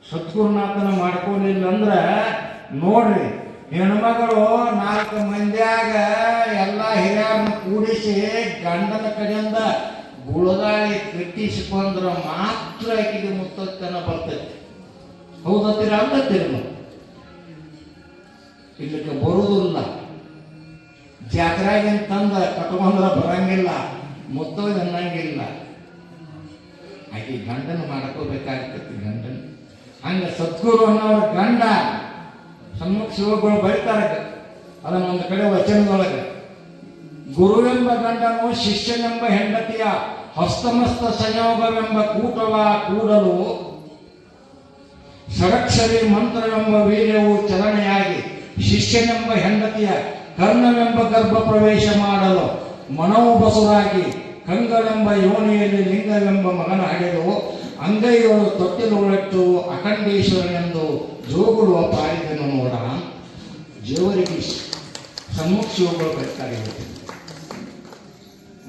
ಸದ್ಗುರುನಾಥನ ಮಾಡ್ಕೋಲಿಲ್ಲ ಅಂದ್ರೆ ನೋಡ್ರಿ, ಹೆಣ್ಮಗಳು 4 ಮಂದಿಯಾಗ ಎಲ್ಲ ಹಿರಿಯರನ್ನ ಕೂಡಿಸಿ ಗಂಡನ ಕಡೆಯಿಂದ ಗುಳದಾಳಿ ಕಟ್ಟಿಸಿಕೊಂಡ್ರ ಮಾತ್ರ ಆಕೆಗೆ ಮುತ್ತನ ಬರ್ತೈತಿ. ಹೌದತ್ತೀರ ಅಂತೀರಿ ನಾವು. ಇಲ್ಲಿಗೆ ಬರುವುದಿಲ್ಲ. ಜಾತ್ರೆಗಿನ ತಂದ ಕಟ್ಕೊಂಡ್ರ ಬರಂಗಿಲ್ಲ, ಮುತ್ತೋದು ಅನ್ನಂಗಿಲ್ಲ. ಆಕೆ ಗಂಡನ ಮಾಡ್ಕೋಬೇಕಾಗ್ತೈತಿ. ಗಂಡನ ಹಂಗ ಸದ್ಗುರು ಅನ್ನೋರ ಗಂಡ ಸನ್ಮುಖ ಶಿವಗಳು ಬರೀತಾರೆ ಅದನ್ನ ಒಂದು ಕಡೆ ವಚನದೊಳಗೆ, ಗುರುವೆಂಬ ಗಂಡನು ಶಿಷ್ಯನೆಂಬ ಹೆಂಡತಿಯ ಹಸ್ತಮಸ್ತ ಸಂಯೋಗವೆಂಬ ಕೂಟವ ಕೂಡಲು ಷಡಕ್ಷರಿ ಮಂತ್ರವೆಂಬ ವೀರ್ಯವು ಚಲನೆಯಾಗಿ ಶಿಷ್ಯನೆಂಬ ಹೆಂಡತಿಯ ಕರ್ಣವೆಂಬ ಗರ್ಭ ಪ್ರವೇಶ ಮಾಡಲು ಮನವು ಬಸುರಾಗಿ ಕಂಗಳೆಂಬ ಯೋನಿಯಲ್ಲಿ ಲಿಂಗವೆಂಬ ಮಗನ ಹಡೆದು ಅಂಗೈಯೊಳು ತೊಟ್ಟಿಲುಳಿಟ್ಟು ಅಖಂಡೇಶ್ವರನೆಂದು ಜೋಗುಡುವ ಪಾರಿದನು ನೋಡ. ಜೇವರಿಗೆ ಸನ್ಮುಖ ಶಿವಗಳು ಬರ್ತಾರೆ.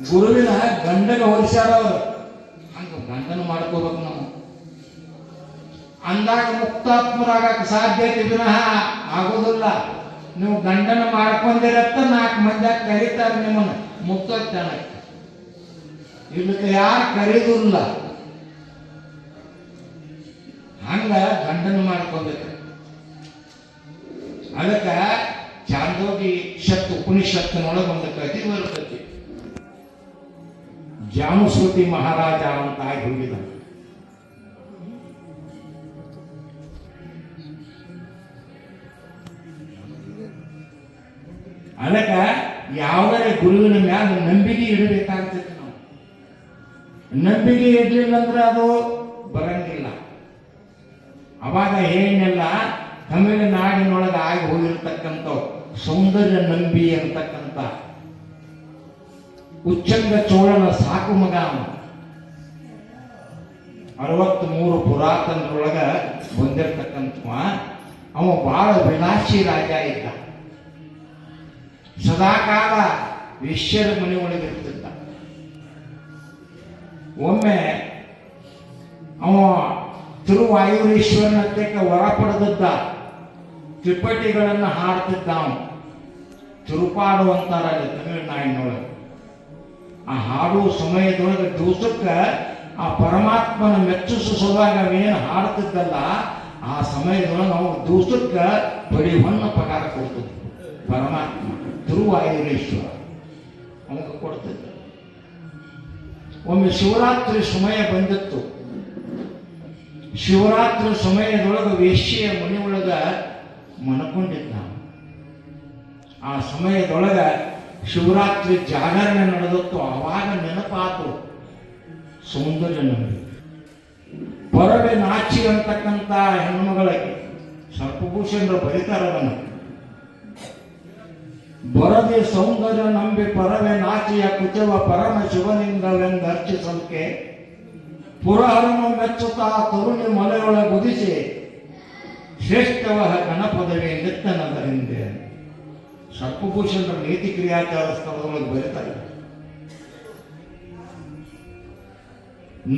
ಗುರುವಿನ ಗಂಡಗೆ ಹೋಲಿಸ್ಯಾರ ಅವರು. ಹಂಗ ಗಂಡನ ಮಾಡ್ಕೋಬೇಕು ನಾವು. ಅಂದಾಗ ಮುಕ್ತಾತ್ಮರಾಗಕ್ಕೆ ಸಾಧ್ಯತೆ ವಿನಃ ಆಗೋದಿಲ್ಲ. ನೀವು ಗಂಡನ ಮಾಡ್ಕೊಂಡಿರತ್ತ 4 ಮಂದಿಯಾಗ ಕರೀತಾರೆ ನಿಮ್ಮನ್ನು ಮುಕ್ತಾತ್ಮಕ್ಕೆ. ಇದಕ್ಕೆ ಯಾರು ಕರೀದಿಲ್ಲ. ಹಂಗ ಗಂಡನ ಮಾಡ್ಕೋಬೇಕು. ಅದಕ್ಕೆ ಚಾಂದೋಗಿ ಶತ್ ಉಪನಿಷತ್ತಿನೊಳಗೆ ಒಂದು ಕಥೆ ಬರ್ತೈತಿ. ಜಾನುಶ್ರುತಿ ಮಹಾರಾಜ ಅಂತ ಆಗಿ ಹೋಗಿದ. ಅದಕ್ಕೆ ಯಾವುದೇ ಗುರುವಿನ ಮ್ಯಾಲ ನಂಬಿಕೆ ಇಡಬೇಕಾಗ್ತೈತಿ. ನಾವು ನಂಬಿಕೆ ಇಡ್ಲಿಲ್ಲ ಅಂದ್ರೆ ಅದು ಬರಂಗಿಲ್ಲ. ಅವಾಗ ಏನೆಲ್ಲ ತಮಿಳುನಾಡಿನೊಳಗೆ ಆಗಿ ಹೋಗಿರ್ತಕ್ಕಂಥ ಸೌಂದರ್ಯ ನಂಬಿ ಅಂತಕ್ಕಂಥ ಉಚ್ಚಂಗ ಚೋಳನ ಸಾಕು ಮಗ. 63 ಪುರಾತನರೊಳಗ ಬಂದಿರತಕ್ಕಂಥ ಅವ ಬಹಳ ವಿಲಾಸಿ ರಾಜ ಇದ್ದ. ಸದಾಕಾಲ ವಿಶ್ವರ ಮನೆ ಒಳಗಿರ್ತಿದ್ದ. ಒಮ್ಮೆ ಅವ ತಿರುವಾಯೂರೇಶ್ವರನ ವರ ಪಡೆದಿದ್ದ. ತ್ರಿಪಟಿಗಳನ್ನು ಹಾಡ್ತಿದ್ದ. ತಿರುಪಾಡು ಅಂತಾರ ಅಲ್ಲಿ ತಮಿಳುನಾಡಿನೊಳಗೆ. ಆ ಹಾಡುವ ಸಮಯದೊಳಗೆ ದಿವಸಕ್ಕೆ ಆ ಪರಮಾತ್ಮನ ಮೆಚ್ಚಿಸುವ ಸಲುವಾಗಿ ಅವೇನು ಹಾಡ್ತಿದ್ದಲ್ಲ, ಆ ಸಮಯದೊಳಗೆ ನಾವು ದಿವಸಕ್ಕೆ ಬರೀ ಹೊನ್ನ ಪಗಾರ ಕೊಡ್ತಿದ್ವಿ. ಪರಮಾತ್ಮ ತಿರುವಾಯೂರೇಶ್ವರ ಅವನಿಗೆ ಕೊಡ್ತಿದ್ದ. ಒಮ್ಮೆ ಶಿವರಾತ್ರಿ ಸಮಯ ಬಂದಿತ್ತು. ಶಿವರಾತ್ರಿ ಸಮಯದೊಳಗೆ ವೇಶ್ಯೆಯ ಮನೆಯೊಳಗ ಮನ್ಕೊಂಡಿದ್ದ. ಆ ಸಮಯದೊಳಗೆ ಶಿವರಾತ್ರಿ ಜಾಗರಣೆ ನಡೆದತ್ತು. ಆವಾಗ ನೆನಪಾತು ಸೌಂದರ್ಯ ನಂಬಿ ಪರವೆ ನಾಚಿ ಅಂತಕ್ಕಂಥ ಹೆಣ್ಣುಮಗಳಿಗೆ ಸರ್ಪಭೂಷಣರು ಬರೀತಾರದನ್ನ. ಬರದೆ ಸೌಂದರ್ಯ ನಂಬಿ ಪರವೆ ನಾಚಿಯ ಕುಚವ ಪರಮ ಶಿವಲಿಂಗವೆಂದು ಅರ್ಚಿಸಲ್ಕೆ ಪುರಹರನು ಮೆಚ್ಚುತ್ತಾ ತರುಣಿ ಮಲೆಯೊಳ ಗುದಿಸಿ ಶ್ರೇಷ್ಠವ ಗಣಪದವಿ ನಿತ್ತನದರಿಂದೆ. ಸರ್ಪಭೂಷಣರ ನೀತಿ ಕ್ರಿಯಾಚಾರ ಸ್ಥಳದೊಳಗೆ ಬರೀತಾರೆ.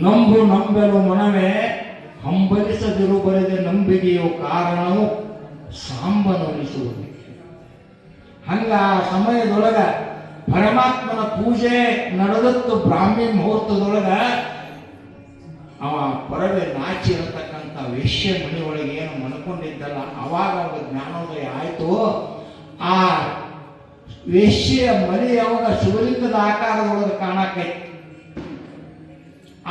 ನಂಬು ನಂಬೆಲು ಮನವೇ ಹಂಬಲಿಸದಿರು ಬರೆದೆ ನಂಬಿಕೆಯು ಕಾರಣವು ಸಾಂಬನೊಲಿಸುವುದು. ಹಂಗ ಆ ಸಮಯದೊಳಗ ಪರಮಾತ್ಮನ ಪೂಜೆ ನಡೆದತ್ತು. ಬ್ರಾಹ್ಮಿ ಮುಹೂರ್ತದೊಳಗ ಅವ ಪರವೆ ನಾಚಿ ಇರತಕ್ಕಂಥ ವೇಶ್ಯ ಮನೆಯೊಳಗೆ ಏನು ಮನ್ಕೊಂಡಿದ್ದಲ್ಲ, ಅವಾಗ ಅವಾಗ ಜ್ಞಾನೋದಯ ಆಯಿತು. ಆ ವೇಶ್ಯೆಯ ಮನೆ ಯಾವಾಗ ಶಿವಲಿಂಗದ ಆಕಾರದೊಳಗೆ ಕಾಣಕೈತಿ.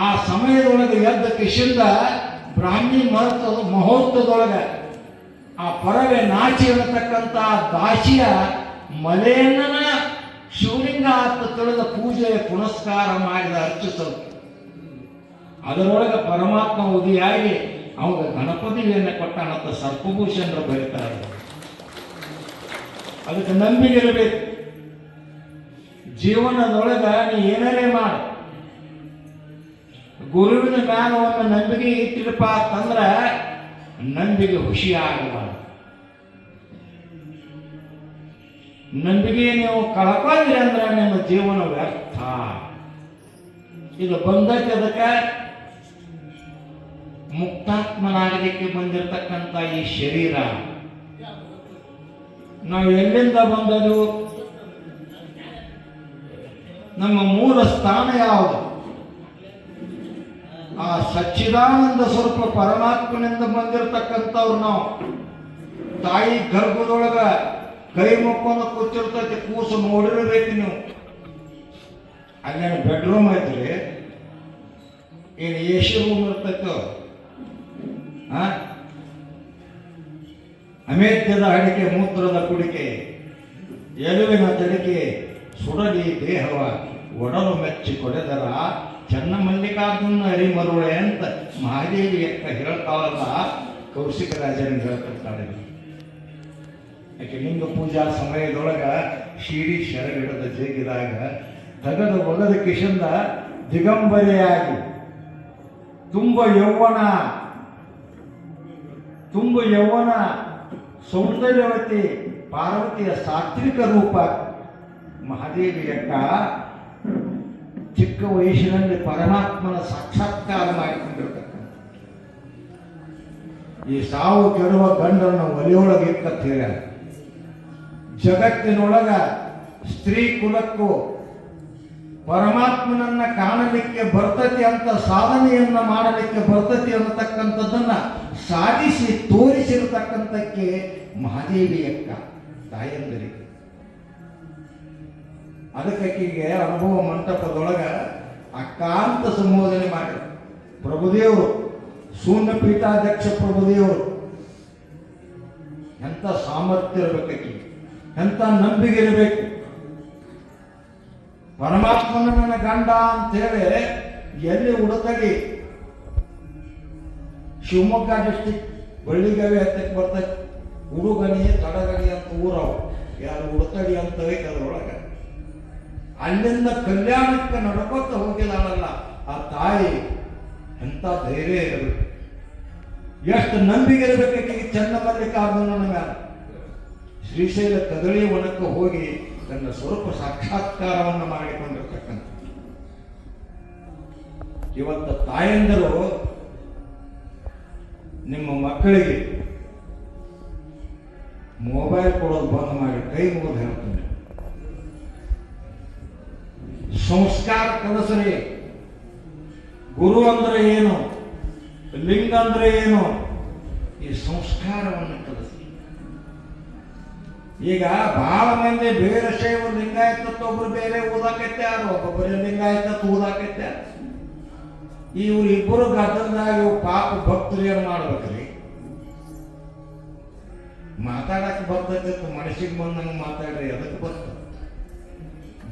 ಆ ಸಮಯದೊಳಗೆ ಎದ್ದ ಕಿಶಿಂದ ಬ್ರಾಹ್ಮಿ ಮುಹೂರ್ತದೊಳಗೆ ಆ ಪರವೆ ನಾಚಿ ಇರತಕ್ಕಂಥ ದಾಸಿಯ ಮಲೆಯನ್ನ ಶಿವಲಿಂಗ ಅಂತ ತಿಳಿದ ಪೂಜೆಯ ಪುನಸ್ಕಾರ ಮಾಡಿದ ಅರ್ಚಿಸಲು. ಅದರೊಳಗೆ ಪರಮಾತ್ಮ ಉದಿಯಾಗಿ ಅವಾಗ ಗಣಪತಿಯನ್ನು ಕೊಟ್ಟಾನಂತ ಸರ್ಪಭೂಷಣರು ಬರೀತಾರೆ. ಅದಕ್ಕೆ ನಂಬಿಕೆ ಇರಬೇಕು. ಜೀವನದೊಳಗ ನೀ ಏನೇ ಮಾಡು, ಗುರುವಿನ ಮ್ಯಾಲ ಒಮ್ಮೆ ನಂಬಿಕೆ ಇಟ್ಟಿರಪ್ಪ ಅಂತಂದ್ರೆ ನಂಬಿಕೆ ಹುಷಿಯಾಗಬಾರ್ದು. ನಂಬಿಕೆ ನೀವು ಕಳ್ಕೊಂಡ್ರಿ ಅಂದ್ರೆ ನಿಮ್ಮ ಜೀವನ ವ್ಯರ್ಥ. ಇದು ಬಂದಕ್ಕೆ ಅದಕ್ಕೆ ಮುಕ್ತಾತ್ಮನಾಗಲಿಕ್ಕೆ ಬಂದಿರತಕ್ಕಂಥ ಈ ಶರೀರ ನಾವು ಎಲ್ಲಿಂದ ಬಂದದು? ನಮ್ಮ ಮೂಲ ಸ್ಥಾನ ಯಾವುದು? ಆ ಸಚ್ಚಿದಾನಂದ ಸ್ವರೂಪ ಪರಮಾತ್ಮನಿಂದ ಬಂದಿರತಕ್ಕಂಥವ್ರು ನಾವು. ತಾಯಿ ಗರ್ಭದೊಳಗ ಕೈ ಮುಕ್ಕೊಂಡು ಕೂತಿರ್ತೈತಿ, ಕೂಸು ನೋಡಿರ್ಬೇಕು ನೀವು. ಅಲ್ಲೇನು ಬೆಡ್ರೂಮ್ ಐತ್ರಿ, ಏನು ಎ ಸಿ ರೂಮ್ ಇರ್ತೈತೋ? ಅಮೇಧ್ಯದ ಅಡಿಕೆ, ಮೂತ್ರದ ಕುಡಿಕೆ, ಎಲುವಿನ ತಡಿಕೆ, ಸುಡಲಿ ದೇಹವ ಒಡಲು ಮೆಚ್ಚಿ ಕೊಡೆದರ ಚನ್ನ ಮಲ್ಲಿಕಾರ್ಜುನ ಹರಿಮರುಳೆ ಅಂತ ಮಹಾದೇವಿ ಅಕ್ಕ ಹೇಳ್ತಾಳಲ್ಲ, ಕೌಶಿಕ ರಾಜನಿಗೆ ಹೇಳ್ತಿರ್ತಾಳೆ. ಯಾಕೆ ಲಿಂಗ ಪೂಜಾ ಸಮಯದೊಳಗ ಶೀಡಿ ಶರಗಿಡದ ಜೇಗಿದಾಗ ತಗದ ಒಗದ ಕಿಶಂದ ದಿಗಂಬರೆಯಾಗಿ ತುಂಬ ಯೌವನ ಸೌಂದರ್ಯವತಿ ಪಾರ್ವತಿಯ ಸಾತ್ವಿಕ ರೂಪ ಮಹಾದೇವಿಯಕ್ಕ ಚಿಕ್ಕ ವಯಸ್ಸಿನಲ್ಲಿ ಪರಮಾತ್ಮನ ಸಾಕ್ಷಾತ್ಕಾರ ಮಾಡಿಕೊಂಡಿರ್ತಕ್ಕಂಥ ಈ ಸಾವು ಕೆಡುವ ಗಂಡನ್ನು ಒಲೆಯೊಳಗೆ ಇಕ್ಕಂತ ಹೇಳ್ಯಾರ. ಜಗತ್ತಿನೊಳಗ ಸ್ತ್ರೀ ಕುಲಕ್ಕೂ ಪರಮಾತ್ಮನನ್ನ ಕಾಣಲಿಕ್ಕೆ ಬರ್ತತಿ ಅಂತ, ಸಾಧನೆಯನ್ನ ಮಾಡಲಿಕ್ಕೆ ಬರ್ತತಿ ಅನ್ನತಕ್ಕಂಥದ್ದನ್ನ ಸಾಧಿಸಿ ತೋರಿಸಿರತಕ್ಕಂಥಕ್ಕೆ ಮಹಾದೇವಿಯಕ್ಕ ತಾಯಂದರಿಗೆ. ಅದಕ್ಕಿಗೆ ಅನುಭವ ಮಂಟಪದೊಳಗ ಅಕ್ಕ ಅಂತ ಸಂಬೋಧನೆ ಮಾಡಿ ಪ್ರಭುದೇವರು, ಶೂನ್ಯ ಪೀಠಾಧ್ಯಕ್ಷ ಪ್ರಭುದೇವರು. ಎಂಥ ಸಾಮರ್ಥ್ಯ ಇರಬೇಕಿ, ಎಂಥ ನಂಬಿಕೆ ಇರಬೇಕು. ಪರಮಾತ್ಮನ ನನ್ನ ಗಂಡ ಅಂತೇಳಿ ಎಲ್ಲಿ ಉಡತಡಿ ಶಿವಮೊಗ್ಗ ಡಿಸ್ಟಿಕ್ ಬಳ್ಳಿಗವಿ ಹತ್ತಕ್ಕೆ ಬರ್ತೈತಿ. ಉಡುಗಣಿ ತಡಗಣಿ ಅಂತ ಊರವು, ಯಾರು ಉಡತಡಿ ಅಂತ ಐತೆ ಅದರೊಳಗೆ. ಅಲ್ಲಿಂದ ಕಲ್ಯಾಣಕ್ಕೆ ನಡ್ಕೊತ ಹೋಗಿದಾಳಲ್ಲ ಆ ತಾಯಿ, ಎಂಥ ಧೈರ್ಯ ಇರಬೇಕು, ಎಷ್ಟು ನಂಬಿಕೆ ಇರಬೇಕೀಗ ಚನ್ನಮಲ್ಲಿಕಾರ್ಜುನನ ಮ್ಯಾಲ. ಶ್ರೀಶೈಲ ಕದಳಿ ವನಕ್ಕೆ ಹೋಗಿ ತನ್ನ ಸ್ವರೂಪ ಸಾಕ್ಷಾತ್ಕಾರವನ್ನು ಮಾಡಿಕೊಂಡಿರ್ತಕ್ಕಂಥ ಇವತ್ತು ತಾಯಂದರು ನಿಮ್ಮ ಮಕ್ಕಳಿಗೆ ಮೊಬೈಲ್ ಕೊಡೋದು ಬಂದ್ ಮಾಡಿ ಕೈ ಮುಗಿದು ಹೇಳ್ತೀನಿ. ಸಂಸ್ಕಾರ ಕಲಿಸ್ರಿ. ಗುರು ಅಂದ್ರೆ ಏನು, ಲಿಂಗ ಅಂದ್ರೆ ಏನು, ಈ ಸಂಸ್ಕಾರವನ್ನು ಕಲಿಸ್ರಿ. ಈಗ ಬಹಳ ಮಂದಿ ಬೇರೆ ಶೈವ ಲಿಂಗಾಯತ ಒಬ್ರು ಬೇರೆ ಓದಾಕತ್ಯಾರ, ಒಬ್ಬೊಬ್ಬರೇ ಲಿಂಗಾಯತ ಓದಾಕತ್ಯಾರ. ಇವ್ರು ಇಬ್ಬರು ಗದ್ದಲದಾಗ ಇವು ಪಾಪ ಭಕ್ತರು ಏನ್ ಮಾಡ್ಬೇಕ್ರಿ? ಮಾತಾಡಕ್ ಬರ್ತೈತಿ, ಮನಸ್ಸಿಗೆ ಬಂದಂಗೆ ಮಾತಾಡ್ರಿ, ಅದಕ್ಕೆ ಬರ್ತದೆ.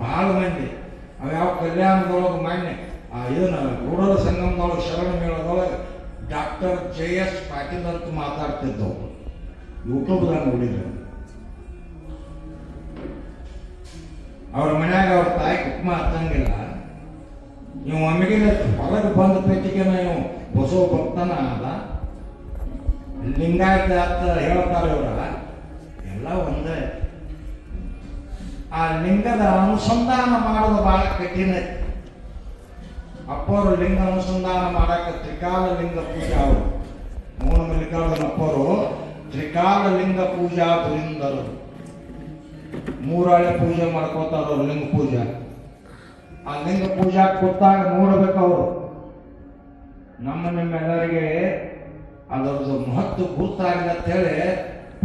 ಬಹಳ ಮಂದಿ ಅವ್ಯಾವ ಕಲ್ಯಾಣದೊಳಗೆ ಮಾನ್ಯ ಏನು ರೂಢಲ ಸಂಗಮದೊಳಗೆ ಶರಣ ಮೇಳದೊಳಗೆ ಡಾಕ್ಟರ್ JS ಪಾಟೀಲ್ ಅಂತ ಮಾತಾಡ್ತಿದ್ದವು, ಯೂಟ್ಯೂಬ್ದಾಗ ನೋಡಿದ್ರು. ಅವ್ರ ಮನ್ಯಾಗ ಅವ್ರ ತಾಯಿ ಕುಕ್ಮ ಹತ್ತಂಗಿಲ್ಲ, ನೀವು ಒಮ್ಮೆಗೆ ಹೊರಗೆ ಬಂದ ಪೆಟ್ಟಿಗೆನ ನೀವು ಬಸವ ಭಕ್ತನ ಅದ, ಲಿಂಗಾಯತ ಅಂತ ಹೇಳ್ತಾರೆ ಇವರ ಎಲ್ಲ ಒಂದೇ. ಆ ಲಿಂಗದ ಅನುಸಂಧಾನ ಮಾಡೋದು ಬಹಳ ಕಠಿಣ. ಅಪ್ಪವರು ಲಿಂಗ ಅನುಸಂಧಾನ ಮಾಡಕ್ಕೆ ತ್ರಿಕಾಲ ಲಿಂಗ ಪೂಜಾ, ಅವರು ಮೂಲ ಅಪ್ಪವರು ತ್ರಿಕಾಲ ಲಿಂಗ ಪೂಜಾ ಧುರಿಂದರು. ಮೂರಾಳೆ ಪೂಜೆ ಮಾಡ್ಕೋತಾರ ಲಿಂಗ ಪೂಜೆ. ಆ ಲಿಂಗ ಪೂಜಾ ಕೊಟ್ಟಾಗ ನೋಡ್ಬೇಕು ಅವರು, ನಿಮ್ಮೆಲ್ಲರಿಗೆ ಅದರದ್ದು ಮಹತ್ವ ಗುರ್ತಾಗಿಲ್ಲ ಅಂತ ಹೇಳಿ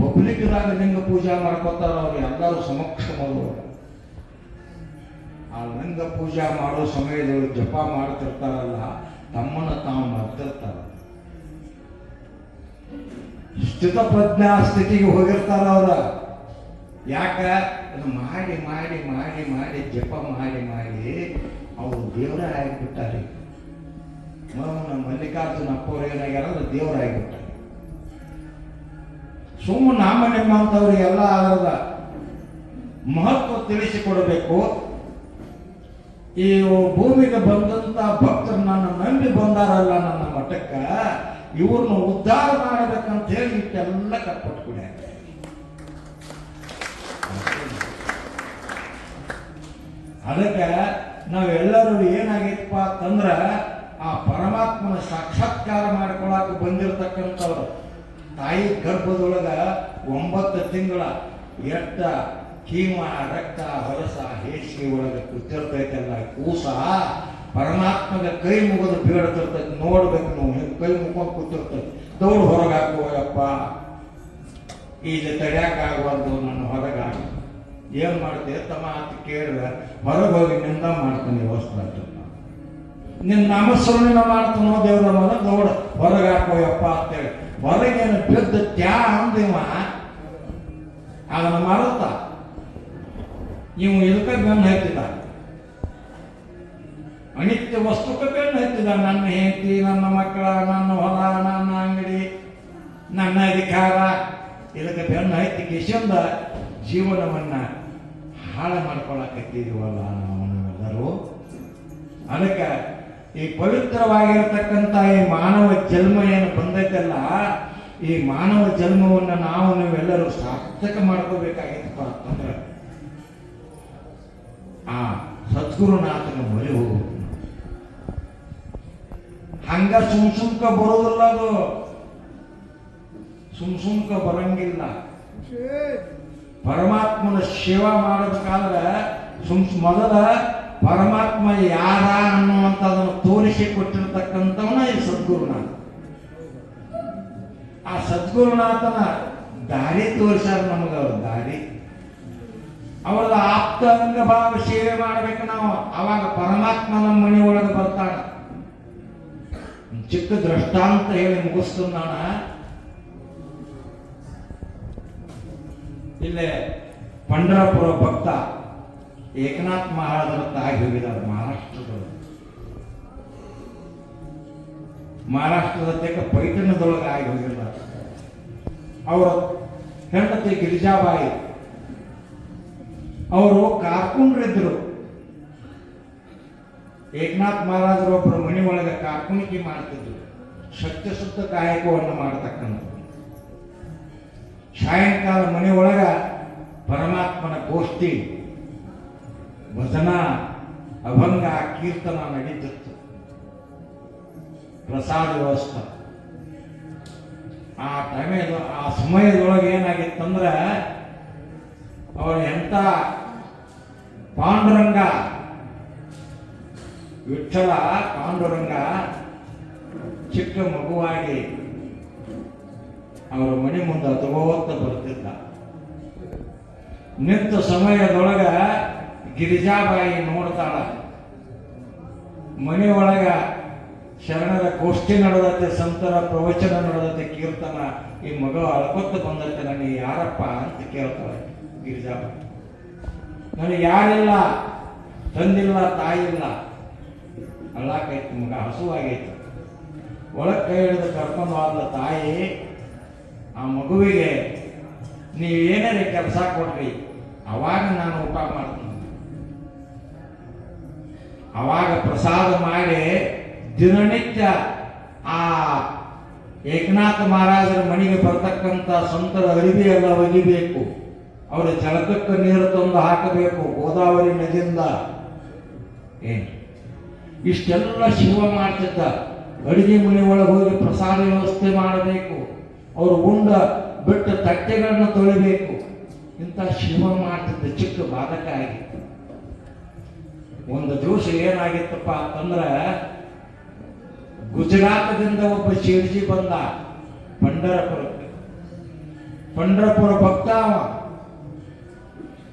ಪಬ್ಲಿಕ್ದಾಗ ಲಿಂಗ ಪೂಜಾ ಮಾಡ್ಕೋತಾರ. ಅವ್ರು ಎಲ್ಲರೂ ಸಮಕ್ಷ ಮಾಡುವರು. ಆ ಲಿಂಗ ಪೂಜಾ ಮಾಡೋ ಸಮಯದಲ್ಲಿ ಜಪ ಮಾಡ್ತಿರ್ತಾರಲ್ಲ, ತಮ್ಮನ್ನ ತಾವು ಮರ್ತಿರ್ತಾರ. ಸ್ಥಿತ ಪ್ರಜ್ಞಾ ಸ್ಥಿತಿಗೆ ಹೋಗಿರ್ತಾರ ಅವ್ರ. ಯಾಕ ಅದು ಮಾಡಿ ಮಾಡಿ ಮಾಡಿ ಮಾಡಿ ಜಪ ಮಾಡಿ ಮಾಡಿ ಅವರು ದೇವರ ಆಗಿಬಿಟ್ಟಾರೆ. ನಮ್ಮ ಮಲ್ಲಿಕಾರ್ಜುನ ಅಪ್ಪವ್ರು ಏನಾಗ್ಯಾರ, ದೇವರಾಗಿಬಿಟ್ಟಾರೆ. ಸುಮ್ಮನೆ ನಮ್ಮ ನಿಮ್ಮಂಥವ್ರಿಗೆಲ್ಲ ಅದರದ ಮಹತ್ವ ತಿಳಿಸಿಕೊಡಬೇಕು. ಈ ಭೂಮಿಗೆ ಬಂದಂತ ಭಕ್ತರು ನನ್ನ ನಂಬಿ ಬಂದಾರಲ್ಲ ನನ್ನ ಮಠಕ್ಕ, ಇವ್ರನ್ನ ಉದ್ಧಾರ ಮಾಡಬೇಕಂತ ಹೇಳಿ ಇಷ್ಟೆಲ್ಲ ಕಟ್ಪಟ್ಟು ಕೂಡ. ಅದಕ್ಕೆ ನಾವೆಲ್ಲರೂ ಏನಾಗೈತಪ್ಪ ಅಂತಂದ್ರ ಆ ಪರಮಾತ್ಮನ ಸಾಕ್ಷಾತ್ಕಾರ ಮಾಡ್ಕೊಳಕ್ಕೆ ಬಂದಿರತಕ್ಕಂಥವ್ರು ತಾಯಿ ಗರ್ಭದೊಳಗ 9 ತಿಂಗಳ ಎಟ್ಟ ಕೀಮ ರಕ್ತ ಹೊಲಸ ಹೇಸಿಗೆ ಒಳಗೆ ಕೂತಿರ್ತೈತಲ್ಲ ಕೂಸ, ಪರಮಾತ್ಮಗೆ ಕೈ ಮುಗಿದು ಬೀಳ್ತಿರ್ತೈತಿ. ನೋಡ್ಬೇಕು ನಾವು, ಕೈ ಮುಗ್ಕೊಂಡು ಕೂತಿರ್ತೈತಿ. ದೌಡ್ ಹೊರಗೆ ಹಾಕುವಪ್ಪ, ಈಗ ತಡ್ಯಾಕಾಗುವಂತ ನನ್ನ ಹೊರಗಾಗ ಏನ್ ಮಾಡ್ತೀವಿ ತಮ್ಮ ಅಂತ ಕೇಳಿದ್ರೆ ಹೊರಗೆ ಹೋಗಿ ನಿಂದ ಮಾಡ್ತಾನೆ ವಸ್ತು ಅಂತ. ನಿನ್ನ ನಾಮಸ್ಮರಣೆ ಮಾಡ್ತಾನೋ ದೇವ್ರ ಮನ ದೌಡ ಹೊರಗೆ ಹಾಕೋಯಪ್ಪ ಅಂತೇಳಿ ಹೊರಗೇನು ಬಿದ್ದು ತ್ಯಾ ಅಂದಿವ ಅದನ್ನ ಮಾಡುತ್ತ ಇವು ಇದಕ್ಕೆ ಬೆನ್ನು ಹತ್ತಿದ, ಅನಿತ್ಯ ವಸ್ತುಕ್ಕೆ ಬೆನ್ನು ಹತ್ತಿದ. ನನ್ನ ಹೆಂಡತಿ, ನನ್ನ ಮಕ್ಕಳ, ನನ್ನ ಹೊಲ, ನನ್ನ ಅಂಗಡಿ, ನನ್ನ ಅಧಿಕಾರ, ಇದಕ್ಕೆ ಬೆನ್ನು ಹತ್ತಿ ಕಿಶಿಂದ ಜೀವನವನ್ನ ಹಾಳು ಮಾಡ್ಕೊಳಕತ್ತಿದೀವಲ್ಲ ನಾವೆಲ್ಲರೂ. ಅದಕ್ಕೆ ಈ ಪವಿತ್ರವಾಗಿರತಕ್ಕಂಥ ಈ ಮಾನವ ಜನ್ಮ ಏನು ಬಂದೈತಲ್ಲ, ಈ ಮಾನವ ಜನ್ಮವನ್ನು ನೀವೆಲ್ಲರೂ ಸಾರ್ಥಕ ಮಾಡ್ಕೋಬೇಕಾಗಿತ್ತಪ್ಪ ಅಂತಂದ್ರೆ ಆ ಸದ್ಗುರುನಾಥನ ಮೊರೆ ಹೋಗ್ಬೇಕು. ಹಂಗ ಸುಮ್ಕ ಬರೋದಿಲ್ಲ, ಅದು ಸುಮ್ಕ ಬರಂಗಿಲ್ಲ. ಪರಮಾತ್ಮನ ಸೇವಾ ಮಾಡಬೇಕಾದ್ರೆ ಮೊದಲ ಪರಮಾತ್ಮ ಯಾರ ಅನ್ನುವಂಥದನ್ನು ತೋರಿಸಿ ಕೊಟ್ಟಿರ್ತಕ್ಕಂಥವನ ಈ ಸದ್ಗುರುನಾಥ. ಆ ಸದ್ಗುರುನಾಥನ ದಾರಿ ತೋರಿಸ್ಯಾರ ನಮಗ. ಅವ್ರ ದಾರಿ, ಅವರ ಆಪ್ತ ಅಂಗ ಭಾವ ಸೇವೆ ಮಾಡ್ಬೇಕು ನಾವು. ಅವಾಗ ಪರಮಾತ್ಮ ನಮ್ಮ ಮನೆ ಒಳಗೆ ಬರ್ತಾನ. ಚಿಕ್ಕ ದೃಷ್ಟಾಂತ ಹೇಳಿ ಮುಗಿಸ್ತು ನಾನು. ಇಲ್ಲೇ ಪಂಢರಪುರ ಭಕ್ತ ಏಕನಾಥ್ ಮಹಾರಾಜರ ತಾಯಿ ಹೋಗಿದ್ದಾರೆ ಮಹಾರಾಷ್ಟ್ರದ ತೆಕ್ಕ ಪೈಠಣದೊಳಗೆ ಆಗಿ ಹೋಗಿದ್ದಾರೆ. ಅವರ ಹೆಂಡತಿ ಗಿರಿಜಾಬಾಯಿ ಅವರು ಕಾರ್ಕುಂಡ್ರಿದ್ರು. ಏಕನಾಥ್ ಮಹಾರಾಜರು ಒಬ್ಬರು ಮನೆ ಒಳಗೆ ಕಾರ್ಕುಣಿಕೆ ಮಾಡ್ತಿದ್ರು, ಸತ್ಯಶುದ್ಧ ಕಾಯಕವನ್ನು ಮಾಡತಕ್ಕಂಥ. ಸಾಯಂಕಾಲ ಮನೆ ಒಳಗ ಪರಮಾತ್ಮನ ಗೋಷ್ಠಿ, ಭಜನ, ಅಭಂಗ, ಕೀರ್ತನ ನಡೀತಿತ್ತು, ಪ್ರಸಾದ ವ್ಯವಸ್ಥೆ. ಆ ಸಮಯದೊಳಗೆ ಏನಾಗಿತ್ತಂದ್ರೆ ಅವರ ಎಂತ ಪಾಂಡುರಂಗ ವಿಠ್ಠಲ ಪಾಂಡುರಂಗ ಚಿಕ್ಕ ಮಗುವಾಗಿ ಅವರ ಮನೆ ಮುಂದೆ ತಗೋತ ಬರ್ತಿದ್ದ. ನಿಂತ ಸಮಯದೊಳಗ ಗಿರಿಜಾಬಾಯಿ ನೋಡ್ತಾಳ, ಮನೆಯೊಳಗ ಶರಣರ ಗೋಷ್ಠಿ ನಡೆದತ್ತೆ, ಸಂತರ ಪ್ರವಚನ ನಡೆದತ್ತೆ, ಕೀರ್ತನ. ಈ ಮಗ ಅಳ್ಕೊತ ಬಂದತ್ತೆ, ನನಗೆ ಯಾರಪ್ಪ ಅಂತ ಕೇಳ್ತಾಳೆ ಗಿರಿಜಾಬಾಯಿ. ನನಗೆ ಯಾರಿಲ್ಲ, ತಂದಿಲ್ಲ, ತಾಯಿ ಇಲ್ಲ, ಅಳ್ಳಾಕೈತಿ ಮಗ, ಹಸುವಾಗೈತಿ. ಒಳಗೆ ಕೈ ಹಿಡಿದು ಕರ್ಕೊಂಡು ಹೋದ ತಾಯಿ ಆ ಮಗುವಿಗೆ ನೀವೇನೇ ಕೆಲಸ ಕೊಡ್ರಿ, ಅವಾಗ ನಾನು ಊಟ ಮಾಡ್ತೀನಿ. ಅವಾಗ ಪ್ರಸಾದ ಮಾಡಿ ದಿನನಿತ್ಯ ಆ ಏಕನಾಥ ಮಹಾರಾಜರ ಮನೆಗೆ ಬರ್ತಕ್ಕಂಥ ಸಂತರ ಅರಿವಿ ಎಲ್ಲ ಒಗಿಬೇಕು, ಅವರ ಜಳಕಕ್ಕೆ ನೀರು ತಂದು ಹಾಕಬೇಕು ಗೋದಾವರಿ ನದಿಯಿಂದ. ಇಷ್ಟೆಲ್ಲ ಶಿವ ಮಾಡ್ತಿದ್ದ. ಅಡಿಗೆ ಮನೆ ಒಳಗೆ ಹೋಗಿ ಪ್ರಸಾದ ವ್ಯವಸ್ಥೆ ಮಾಡಬೇಕು, ಅವರು ಉಂಡ ಬಿಟ್ಟು ತಟ್ಟೆಗಳನ್ನ ತೊಳಿಬೇಕು. ಇಂಥ ಶಿವ ಮಾಡ್ತಿದ್ದ ಚಿಕ್ಕ ಬಾಲಕ ಆಗಿತ್ತು. ಒಂದು ದಿವಸ ಏನಾಗಿತ್ತಪ್ಪ ಅಂತಂದ್ರೆ, ಗುಜರಾತದಿಂದ ಒಬ್ಬ ಶಿವಜಿ ಬಂದ ಪಂಢರಪುರಕ್ಕೆ. ಪಂಢರಪುರ ಭಕ್ತ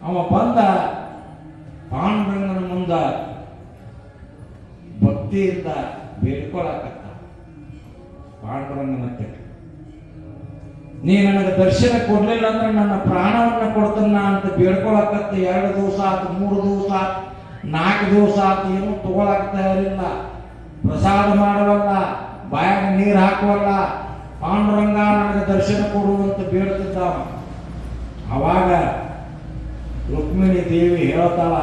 ಅವ ಬಂದ ಪಾಂಡುರಂಗನ ಮುಂದ ಭಕ್ತಿಯಿಂದ ಬೇಡ್ಕೊಳಕತ್ತ. ಪಾಂಡುರಂಗನ ನೀ ನನಗೆ ದರ್ಶನ ಕೊಡ್ಲಿಲ್ಲ ಅಂದ್ರೆ ನನ್ನ ಪ್ರಾಣವನ್ನ ಕೊಡ್ತನ್ನ ಅಂತ ಬೇಡ್ಕೊಳಕತ್ತ. 2 ದಿವಸ ಆತು, 3 ದಿವಸ ಆತು, 4 ದಿವಸ ಆತು, ಏನು ತಗೊಳಕ್ತಾ ಇರಲಿಲ್ಲ. ಪ್ರಸಾದ ಮಾಡವಲ್ಲ, ಬಾಯಾಗ ನೀರು ಹಾಕುವಲ್ಲ. ಪಾಂಡುರಂಗ ನನಗೆ ದರ್ಶನ ಕೊಡುವಂತ ಬೇಡ್ತಿದ್ದ. ಅವಾಗ ರುಕ್ಮಿಣಿ ದೇವಿ ಹೇಳ್ತಾಳ,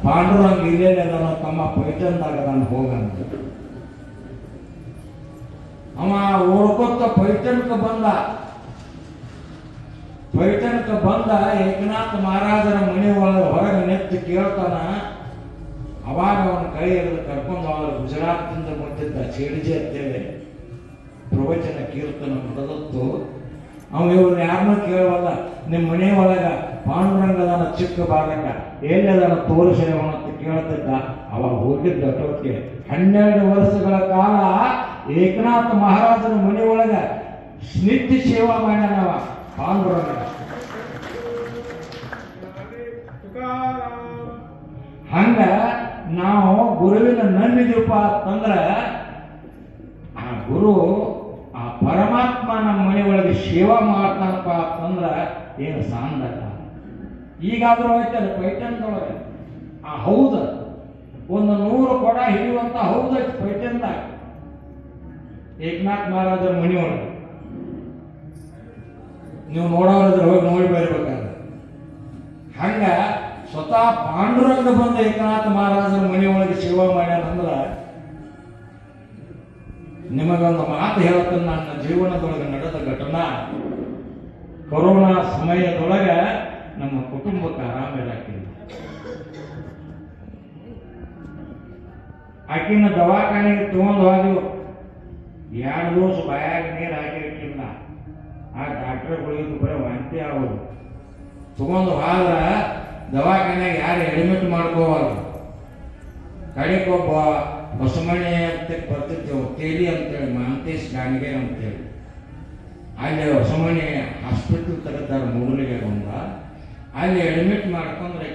ಪಾಂಡುರಂಗ ಇಲ್ಲೇ ನನ್ನ ತಮ್ಮ ಪೈಠನ್ದಾಗ ನಾನು ಹೋಗಂತ. ಅವ ಓಡ್ಕೊತ ಪೈಠನ್ಕ ಬಂದ. ಪೈಠನ್ಕ ಬಂದ ಏಕನಾಥ ಮಹಾರಾಜರ ಮನೆ ಒಳಗೆ ಹೊರಗೆ ನೆತ್ತು ಕೇಳ್ತಾನ. ಅವಾಗ ಅವನ ಕೈ ಹಿಡಿದು ಕರ್ಕೊಂಡು ಅವರು ಗುಜರಾತ್ನಿಂದ ಬಂದಿದ್ದ ಚೇಡಿಜಿ ಅಂತೇಳಿ ಪ್ರವಚನ ಕೀರ್ತನ ನಡೆದತ್ತು. ಅವ ಇವ್ರು ಯಾರನ್ನೂ ಕೇಳವಲ್ಲ, ನಿಮ್ಮ ಮನೆ ಒಳಗ ಪಾಂಡುರಂಗದನ ಚಿಕ್ಕ ಬಾಲಕ ಎಲ್ಲದನ್ನ ತೋರಿಸಿದವ ಅಂತ ಕೇಳ್ತಿದ್ದ. ಅವಾಗ ಹೋಗಿದ್ದ ಟೋಕೆ 12 ವರ್ಷಗಳ ಕಾಲ ಏಕನಾಥ ಮಹಾರಾಜನ ಮನೆ ಒಳಗ ನಿತ್ಯ ಸೇವಾ ಮಾಡ್ಯಾನವ ಪಾಂಡುರಂಗ. ಹಂಗ ನಾವು ಗುರುವಿನ ನಂಬಿದೀವಪ್ಪ ಅಂತಂದ್ರ ಆ ಗುರು ಆ ಪರಮಾತ್ಮ ನಮ್ಮ ಮನೆ ಒಳಗೆ ಸೇವಾ ಮಾಡ್ತಾನಪ್ಪ ಅಂತಂದ್ರ ಏನು ಸಾಂದಲ್ಲ. ಈಗಾದ್ರೂ ಹೋಯ್ತಲ್ಲ ಪೈಠನ್ದೊಳಗೆ ಆ ಹೌದ ಒಂದು 100 ಕೊಡ ಹಿಡಿಯುವಂತ ಹೌದೈತಿ ಪೈಠನ್ದಾಗ ಏಕನಾಥ್ ಮಹಾರಾಜರ ಮನೆ ಒಳಗೆ. ನೀವು ನೋಡೋರಿದ್ರೆ ಹೋಗಿ ನೋಡಿ ಬರಬೇಕಾದ್ರೆ. ಹಂಗ ಸ್ವತಃ ಪಾಂಡುರಂಗ ಬಂದ ಏಕನಾಥ ಮಹಾರಾಜರ ಮನೆ ಒಳಗೆ ಸೇವಾ ಮಾಡ್ಯಾನಂದ್ರ ನಿಮಗೊಂದು ಮಾತು ಹೇಳ್ತೀನಿ. ನನ್ನ ಜೀವನದೊಳಗೆ ನಡೆದ ಘಟನಾ, ಕೊರೋನಾ ಸಮಯದೊಳಗೆ ನಮ್ಮ ಕುಟುಂಬಕ್ಕೆ ಆರಾಮಿರಾಕಿಲ್ಲ. ಆಕಿನ ದವಾಖಾನೆಗೆ ತಗೊಂಡು ಹೋದೆವು. 2 ದಿವಸ ಬಾಯಾಗ ನೀರು ಹಾಕಿರ್ಕಿಲ್ಲ. ಆ ಡಾಕ್ಟರ್ಗಳಿಗೆ ಬರೀ ವಾಂತಿ ಆಗೋದು. ತಗೊಂಡು ಹೋದ್ರ ದವಾಖಾನೆಗೆ ಯಾರು ಅಡ್ಮಿಟ್ ಮಾಡ್ಕೋಬಾರ್ದು. ಕಡೆಗೊಬ್ಬ ಹೊಸಮಣಿ ಅಂತ ಬರ್ತಿರ್ತೇವೆ, ತೇಲಿ ಅಂತೇಳಿ, ಮಹಾಂತೇಶ್ ಗಾಣಿಗೆ ಅಂತೇಳಿ. ಅಲ್ಲಿ ಹೊಸಮಣಿ ಹಾಸ್ಪಿಟಲ್ ತೆಗೆದಾರ ಮೂಡಲಿಗೆ ಬಂದ. ಅಲ್ಲಿ ಅಡ್ಮಿಟ್ ಮಾಡ್ಕೊಂಡ್ರೆ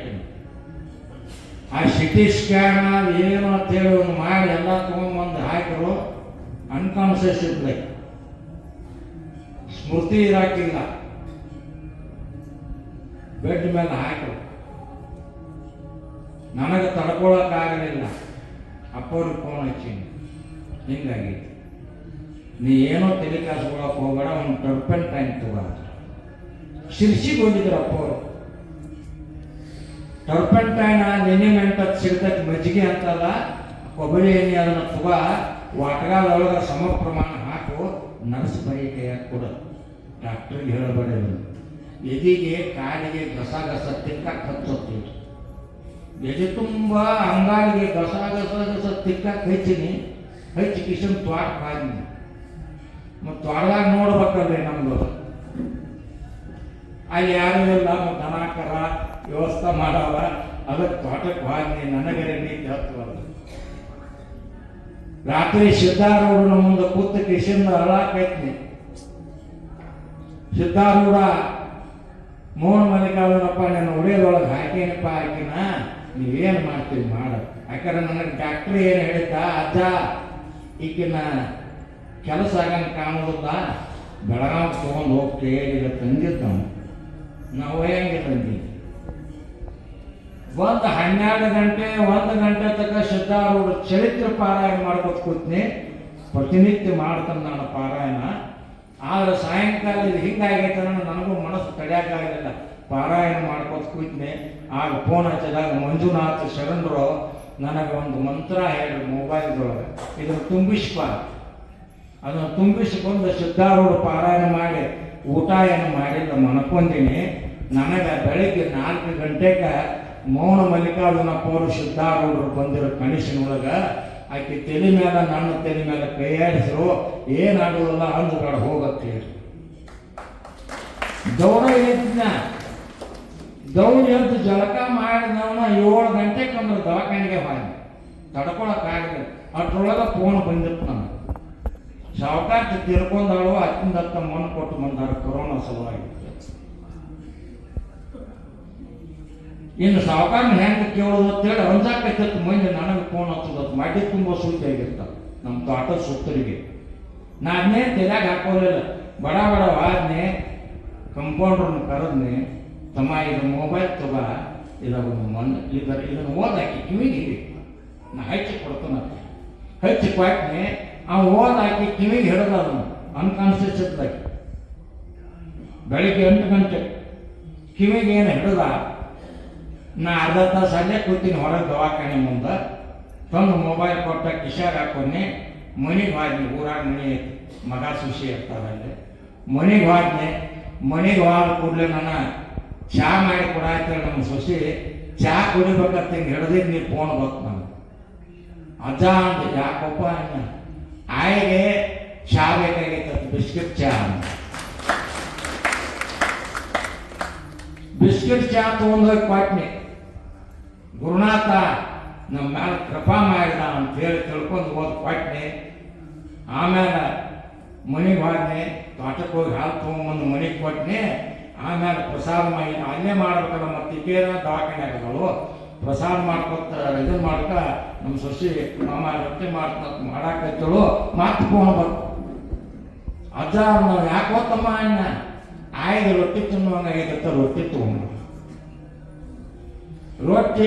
ಆ ಸಿಟಿ ಸ್ಕ್ಯಾನ್ ಏನು ಅಂತೇಳಿ ಒಂದು ಮಾಡಿ ಎಲ್ಲ ತೊಗೊಂಡ್ಬಂದು ಹಾಕಿದ್ರು. ಅನ್ಕಾನ್ಸಿಯಸ್ ಇದ್ಲೆ, ಸ್ಮೃತಿ ಇರಾಕಿಲ್ಲ. ಬೆಡ್ ಮೇಲೆ ಹಾಕಿದ್ರು. ನನಗೆ ತಡ್ಕೊಳಕ್ಕಾಗಲಿಲ್ಲ. ಅಪ್ಪವ್ರಿಗೆ ಫೋನ್ ಹಚ್ಚೀನಿ, ಹಿಂಗಾಗೈತಿ, ನೀ ಏನೋ ತಲೆ ಕಾಸ್ಕೊಳಕ್ ಹೋಗಬೇಡ, ಒಂದು ಟರ್ಪೆಂಟೈನ್ ತಗೋ. ಶಿರ್ಸಿಗೆ ಹೋಗಿದ್ರು ಅಪ್ಪವರು. ಟರ್ಪೆಂಟೈನ್ ಲಿನಿಮೆಂಟ್ ಅಂತ ಸಿಗ್ತೈತಿ, ಮಜ್ಜಿಗೆ ಅಂತಲ್ಲ, ಕೊಬ್ಬರಿ ಎಣ್ಣೆ ಅದನ್ನ ತಗೋ, ವಾಟಗಾಲೊಳಗೆ ಸಮ ಪ್ರಮಾಣ ಹಾಕು, ನರ್ಸ್ ಬರೀ ಕೈಯಾಗ ಕೊಡು. ಡಾಕ್ಟ್ರಿಗೆ ಹೇಳಬೇಡ. ಎದಿಗೆ ಕಾಲಿಗೆ ಗಸ ಗಸ ತಿಕ್ಕಕ್ಕೆ ಹಚ್ಚೋತೀವಿ. ಎದೆ ತುಂಬ ಅಂಗಾಲಿಗೆ ಗಸ ಗಸ ಗಸ ತಿಕ್ಕಕ್ಕೆ ಹಚ್ಚಿನಿ. ಹಚ್ಚಿ ಕಿಶನ್ ತ್ವಾಟ ಹಾದಿನಿ. ಮತ್ತು ತ್ವಾಟದಾಗ ನೋಡ್ಬೇಕಲ್ರಿ ನಮ್ದು. ಅಲ್ಲಿ ಯಾರು ಇಲ್ಲ, ದನಾಕರ ವ್ಯವಸ್ಥೆ ಮಾಡವ. ಅದಕ್ಕೆ ತೋಟಕ್ಕೆ ಹೋಗಿ ನನಗರೆ ನೀತಿ ಹತ್ತುವಲ್ಲ. ರಾತ್ರಿ ಸಿದ್ಧಾರೂಢನ ಮುಂದೆ ಕೂತ ಕಿಶಿಂದ ಅಳಾಕೈತ್ನಿ. ಸಿದ್ಧಾರೂಢ ಮೋಹನ ಮಲ್ಲಿಕಾರ್ಜುನಪ್ಪ ನನ್ನ ಉಳಿಯೋದೊಳಗೆ ಹಾಕೇನಪ್ಪ ಹಾಕಿನ ನೀವೇನು ಮಾಡ್ತೀವಿ ಮಾಡ. ಯಾಕಂದ್ರೆ ನನಗೆ ಡಾಕ್ಟ್ರಿ ಏನು ಹೇಳಿದ್ದ, ಅಜ್ಜ ಈಗಿನ ಕೆಲಸ ಆಗಂಗೆ ಕಾಣೋದಿಲ್ಲ, ಬೆಳಗಾವ್ ತೊಗೊಂಡು ಹೋಗ್ತೇ ಈಗ ತಂದಿದ್ದ ನಾವು ಹೆಂಗೆ ತಂದೀವಿ. 12 ಗಂಟೆ 1 ಗಂಟೆ ತನಕ ಸಿದ್ಧಾರೂಢ ಚರಿತ್ರೆ ಪಾರಾಯಣ ಮಾಡ್ಕೊತ ಕೂತ್ನಿ. ಪ್ರತಿನಿತ್ಯ ಮಾಡ್ತಾನೆ ನಾನು ಪಾರಾಯಣ. ಆದ್ರೆ ಸಾಯಂಕಾಲ ಇದು ಹಿಂಗಾಗೈತೆ ನನಗೂ ಮನಸ್ಸು ತಡೆಯೋಕ್ಕಾಗಲಿಲ್ಲ. ಪಾರಾಯಣ ಮಾಡ್ಕೊತ ಕೂತ್ನಿ. ಆಗ ಫೋನ್ ಹಚ್ಚಿದಾಗ ಮಂಜುನಾಥ್ ಶರಣರು ನನಗೆ ಒಂದು ಮಂತ್ರ ಹೇಳಿ ಮೊಬೈಲ್ದೊಳಗೆ, ಇದನ್ನು ತುಂಬಿಸ್ಪ. ಅದನ್ನು ತುಂಬಿಸಿಕೊಂಡು ಸಿದ್ಧಾರೂಢ ಪಾರಾಯಣ ಮಾಡಿ ಊಟ ಏನು ಮಾಡಿಲ್ಲ, ಮನ್ಕೊಂತೀನಿ. ನನಗೆ ಬೆಳಿಗ್ಗೆ 4 ಗಂಟೆಗೆ ಮೌನ ಮಲ್ಲಿಕಾರ್ಜುನಪ್ಪ ಅವರು ಸಿದ್ಧಾರೂಢರು ಬಂದಿರೋ ಕನಸಿನೊಳಗೆ ಆಕೆ ತಲೆ ಮೇಲೆ ನನ್ನ ತಲೆ ಮೇಲೆ ಕೈಯಾಡಿಸಿರು. ಏನಾಗೋದಿಲ್ಲ ಅಂದ್ಬೇಡ ಹೋಗತ್ತೆ ಹೇಳಿ ದೌಡ ಎದ್ದಿನ. ದೌಡ ಎದ್ದು ಜಳಕ ಮಾಡಿದವನ 7 ಗಂಟೆಗೆ ಅಂದ್ರೆ ದವಾಖಾನೆಗೆ ಹೋಗಿ ತಡ್ಕೊಳಕ್ಕಾಗಲಿಲ್ಲ. ಅಷ್ಟರೊಳಗೆ ಫೋನ್ ಬಂದಿತ್ತು ನನಗೆ. ಸಾವುಕಾರ ತಿರ್ಕೊಂಡಾಳು, ಅತ್ತಿಂದ ಮಣ್ಣು ಕೊಟ್ಟು ಬಂದಾರ ಕೊರೋನಾ ಸಲುವಾಗಿ. ಇನ್ನು ಸಾವುಕಾರನ ಹೆಂಗೆ ಕೇಳೋದು ಅಂತೇಳಿ ಅಂಜಾಕೈತಿತ್ತು. ಮಂದಿ ನನಗೆ ಫೋನ್ ಹಚ್ಚೋದು ಮಾಡಿ ತುಂಬ ಸುದ್ದಿ ಆಗಿರ್ತಾರೆ ನಮ್ಮ ತೋಟದ ಸುತ್ತರಿಗೆ. ನಾನೇ ತಲೆಯಾಗ ಹಾಕೋಲಿಲ್ಲ. ಬಡ ವಾದ್ನೆ ಕಂಪೌಂಡ್ರನ್ನ ಕರೆದ್ನೆ, ತಮ್ಮ ಇದು ಮೊಬೈಲ್ ತಗ, ಇದನ್ನು ಓದಾಕಿ ಕಿವಿಗೆ ಹಿಡಿ, ನಾ ಹಚ್ಚಿ ಕೊಡ್ತಾನಂತ. ಹಚ್ಚಿ ಕೊಟ್ಟನೆ ಅವ್ನು ಓದಾಕಿ ಕಿವಿಗೆ ಹಿಡಿದ ಅದನ್ನು ಅನ್ಕಾನ್ಸಿಯಸ್ದಾಗಿ. ಬೆಳಿಗ್ಗೆ 8 ಗಂಟೆ ಕಿವಿಗೆ ಏನು ಹಿಡಿದ. ನಾ ಅರ್ಧ ತಾಸು ಅಲ್ಲೇ ಕೂತೀನಿ ಹೊರಗೆ ದವಾಖಾನೆ ಮುಂದೆ. ತಂದು ಮೊಬೈಲ್ ಕೊಟ್ಟ ಕಿಶಾಗ ಹಾಕೊಂಡೆ. ಮನೆಗೆ ಹೋದ್ನಿ. ಊರಾಗ ಮನೆ ಐತಿ, ಮಗ ಸುಶಿ ಇರ್ತಾರಲ್ಲಿ. ಮನೆಗೆ ಹೋದ್ನೆ. ಮನೆಗೆ ಹೋದ ಕೂಡಲೇ ನಾನು ಚಹಾ ಮಾಡಿ ಕೊಡಾಯ್ತೇಳಿ ನಮ್ಮ ಸೊಸಿ ಚಹಾ ಕುಡಿಬೇಕಂತ ಹಿಂಗೆ ಹಿಡ್ದಿದ್ದು ನೀರು ಫೋನ್ ಬಂತು ನಾನು. ಅಜ್ಜ ಅಂದ, ಯಾಕಪ್ಪ ಅನ್ನ. ಆಯಿಗೆ ಚಹಾ ಬೇಕಾಗೈತೆ, ಬಿಸ್ಕಿಟ್ ಚಹಾ ಅಂತ. ಬಿಸ್ಕಿಟ್ ಚಹಾ ತೊಗೊಂಡೋಗಿ ಕೊಟ್ನಿ. ಗುರುನಾಥ ನಮ್ಮ ಮೇಲೆ ಕೃಪಾ ಮಾಡಿದ ಅಂತೇಳಿ ತಿಳ್ಕೊಂಡು ಹೋದ್ ಕೊಟ್ನಿ. ಆಮೇಲೆ ಮನೆಗೆ ಹೋದ್ನೆ. ತೋಟಕ್ಕೆ ಹೋಗಿ ಹಾಲು ತೊಗೊಂಬಂದು ಮನೆಗೆ ಕೊಟ್ನಿ. ಆಮೇಲೆ ಪ್ರಸಾದ ಮಾಡಿ ಅಲ್ಲೇ ಮಾಡ್ಬೇಕಲ್ಲ, ಮತ್ತೆ ಇಕ್ಕೇನ ದವಾಖಾನೆ ಆಗದಳು. ಪ್ರಸಾದ ಮಾಡ್ಕೊತ ಇದನ್ನು ಮಾಡ್ಕ ನಮ್ಮ ಸೊಸಿ ಮಾಮ ರೊಟ್ಟಿ ಮಾಡಾಕತ್ತಳು. ಮತ್ತೆ ಫೋನ್ ಬಂತು. ಅಜ್ಜ ನಾವು ಯಾಕೆ ಹೋತಮ್ಮ ಅಣ್ಣ. ಆಯ್ದು ರೊಟ್ಟಿ ತಿನ್ನುವಂಗಾಗೈತೆ, ರೊಟ್ಟಿ ತಗೊಂಡು ರೊಟ್ಟಿ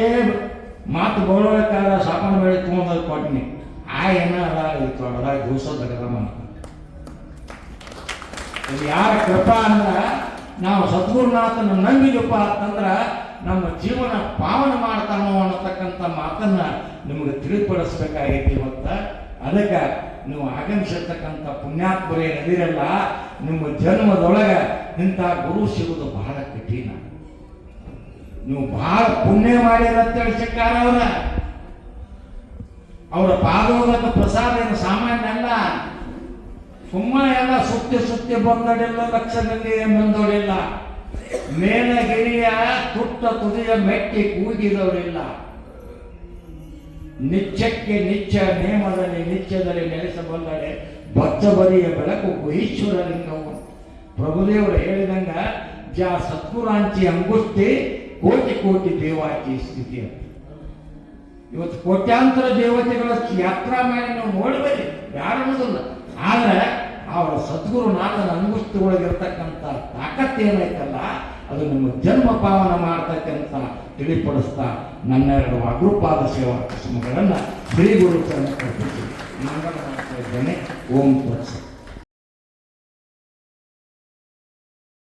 ಮಾತು ಬರೋಳಕ್ಕಾಗ ಸಾಪಾನ ಬೆಳೆ ತೊಗೊಂಡು ಕೊಟ್ಟಿನಿ. ಏನ ಅದ ತೊಡದಾಗ ದೂಸೋದಾಗ ಮಾಡ್ತಾನೆ. ಇದು ಯಾರ ಕೃಪಾ ಅಂದ್ರೆ ನಾವು ಸದ್ಗುರುನಾಥನ ನಂಬಿದಪ್ಪ ಅಂತಂದ್ರೆ ನಮ್ಮ ಜೀವನ ಪಾವನ ಮಾಡ್ತಾನೋ ಅನ್ನತಕ್ಕಂಥ ಮಾತನ್ನ ನಿಮಗೆ ತಿಳಿಪಡಿಸ್ಬೇಕಾಗೈತಿ ಇವತ್ತು. ಅದಕ್ಕೆ ನೀವು ಆಗಮಿಸಿರ್ತಕ್ಕಂಥ ಪುಣ್ಯಾತ್ಮರೇ ನದಿರಲ್ಲ, ನಿಮ್ಮ ಜನ್ಮದೊಳಗೆ ಇಂಥ ಗುರು ಸಿಗುವುದು ಬಹಳ ಕಠಿಣ. ನೀವು ಬಹಳ ಪುಣ್ಯ ಮಾಡಿರಂತೇಳಿ ಸಿಕ್ಕಾರ ಅವರ ಪಾದೋದಕ ಪ್ರಸಾದ ಏನು ಸಾಮಾನ್ಯ ಅಲ್ಲ. ಸುಮ್ಮನೆ ಎಲ್ಲ ಸುತ್ತಿ ಬಂದಡಿಲ್ಲ, ಲಕ್ಷದಲ್ಲಿ ಬಂದವರಿಲ್ಲ, ಮೇಲಗಿರಿಯ ತುಟ್ಟ ತುದಿಯ ಮೆಟ್ಟಿ ಕೂಗಿದವರಿಲ್ಲ. ನಿತ್ಯಕ್ಕೆ ನಿತ್ಯ ನೇಮದಲ್ಲಿ ನಿತ್ಯದಲ್ಲಿ ನೆಲೆಸಬಲ್ಲಡೆ ಬಚ್ಚಬರಿಯ ಬೆಳಕು ಗುಹೀಶ್ವರ ಲಿಂಗವು. ಪ್ರಭುದೇವರು ಹೇಳಿದಂಗ ಜಾ ಸತ್ಪುರಾಂಚಿ ಅಂಗುಷ್ಟಿ ಕೋಟಿ ಕೋಟಿ ದೇವಾಚಿ ಸ್ಥಿತಿ ಅಂತ. ಇವತ್ತು ಕೋಟ್ಯಾಂತರ ದೇವತೆಗಳ ಯಾತ್ರಾ ಮಾಡಿ ನಾವು ನೋಡಬೇಡಿ, ಯಾರು ಅನ್ನೋದಿಲ್ಲ. ಆದ್ರೆ ಅವರ ಸದ್ಗುರುನಾಥನ ಅಂಗುಷ್ಟಿ ಒಳಗಿರ್ತಕ್ಕಂಥ ತಾಕತ್ತೇನೈತಲ್ಲ, ಅದು ನಿಮ್ಮ ಜನ್ಮ ಪಾವನ ಮಾಡ್ತಕ್ಕಂಥ ತಿಳಿಪಡಿಸ್ತಾ ನನ್ನೆರಡು ಅಗ್ರಪಾದ ಸೇವಾ ಕುಸುಮಗಳನ್ನು ಶ್ರೀ ಗುರು ಚರಣ ಕಲ್ಪಿಸಿ ಮಂಗಳ ಮಾಡ್ತಾ ಇದ್ದೇನೆ. ಓಂ ತತ್ಸ.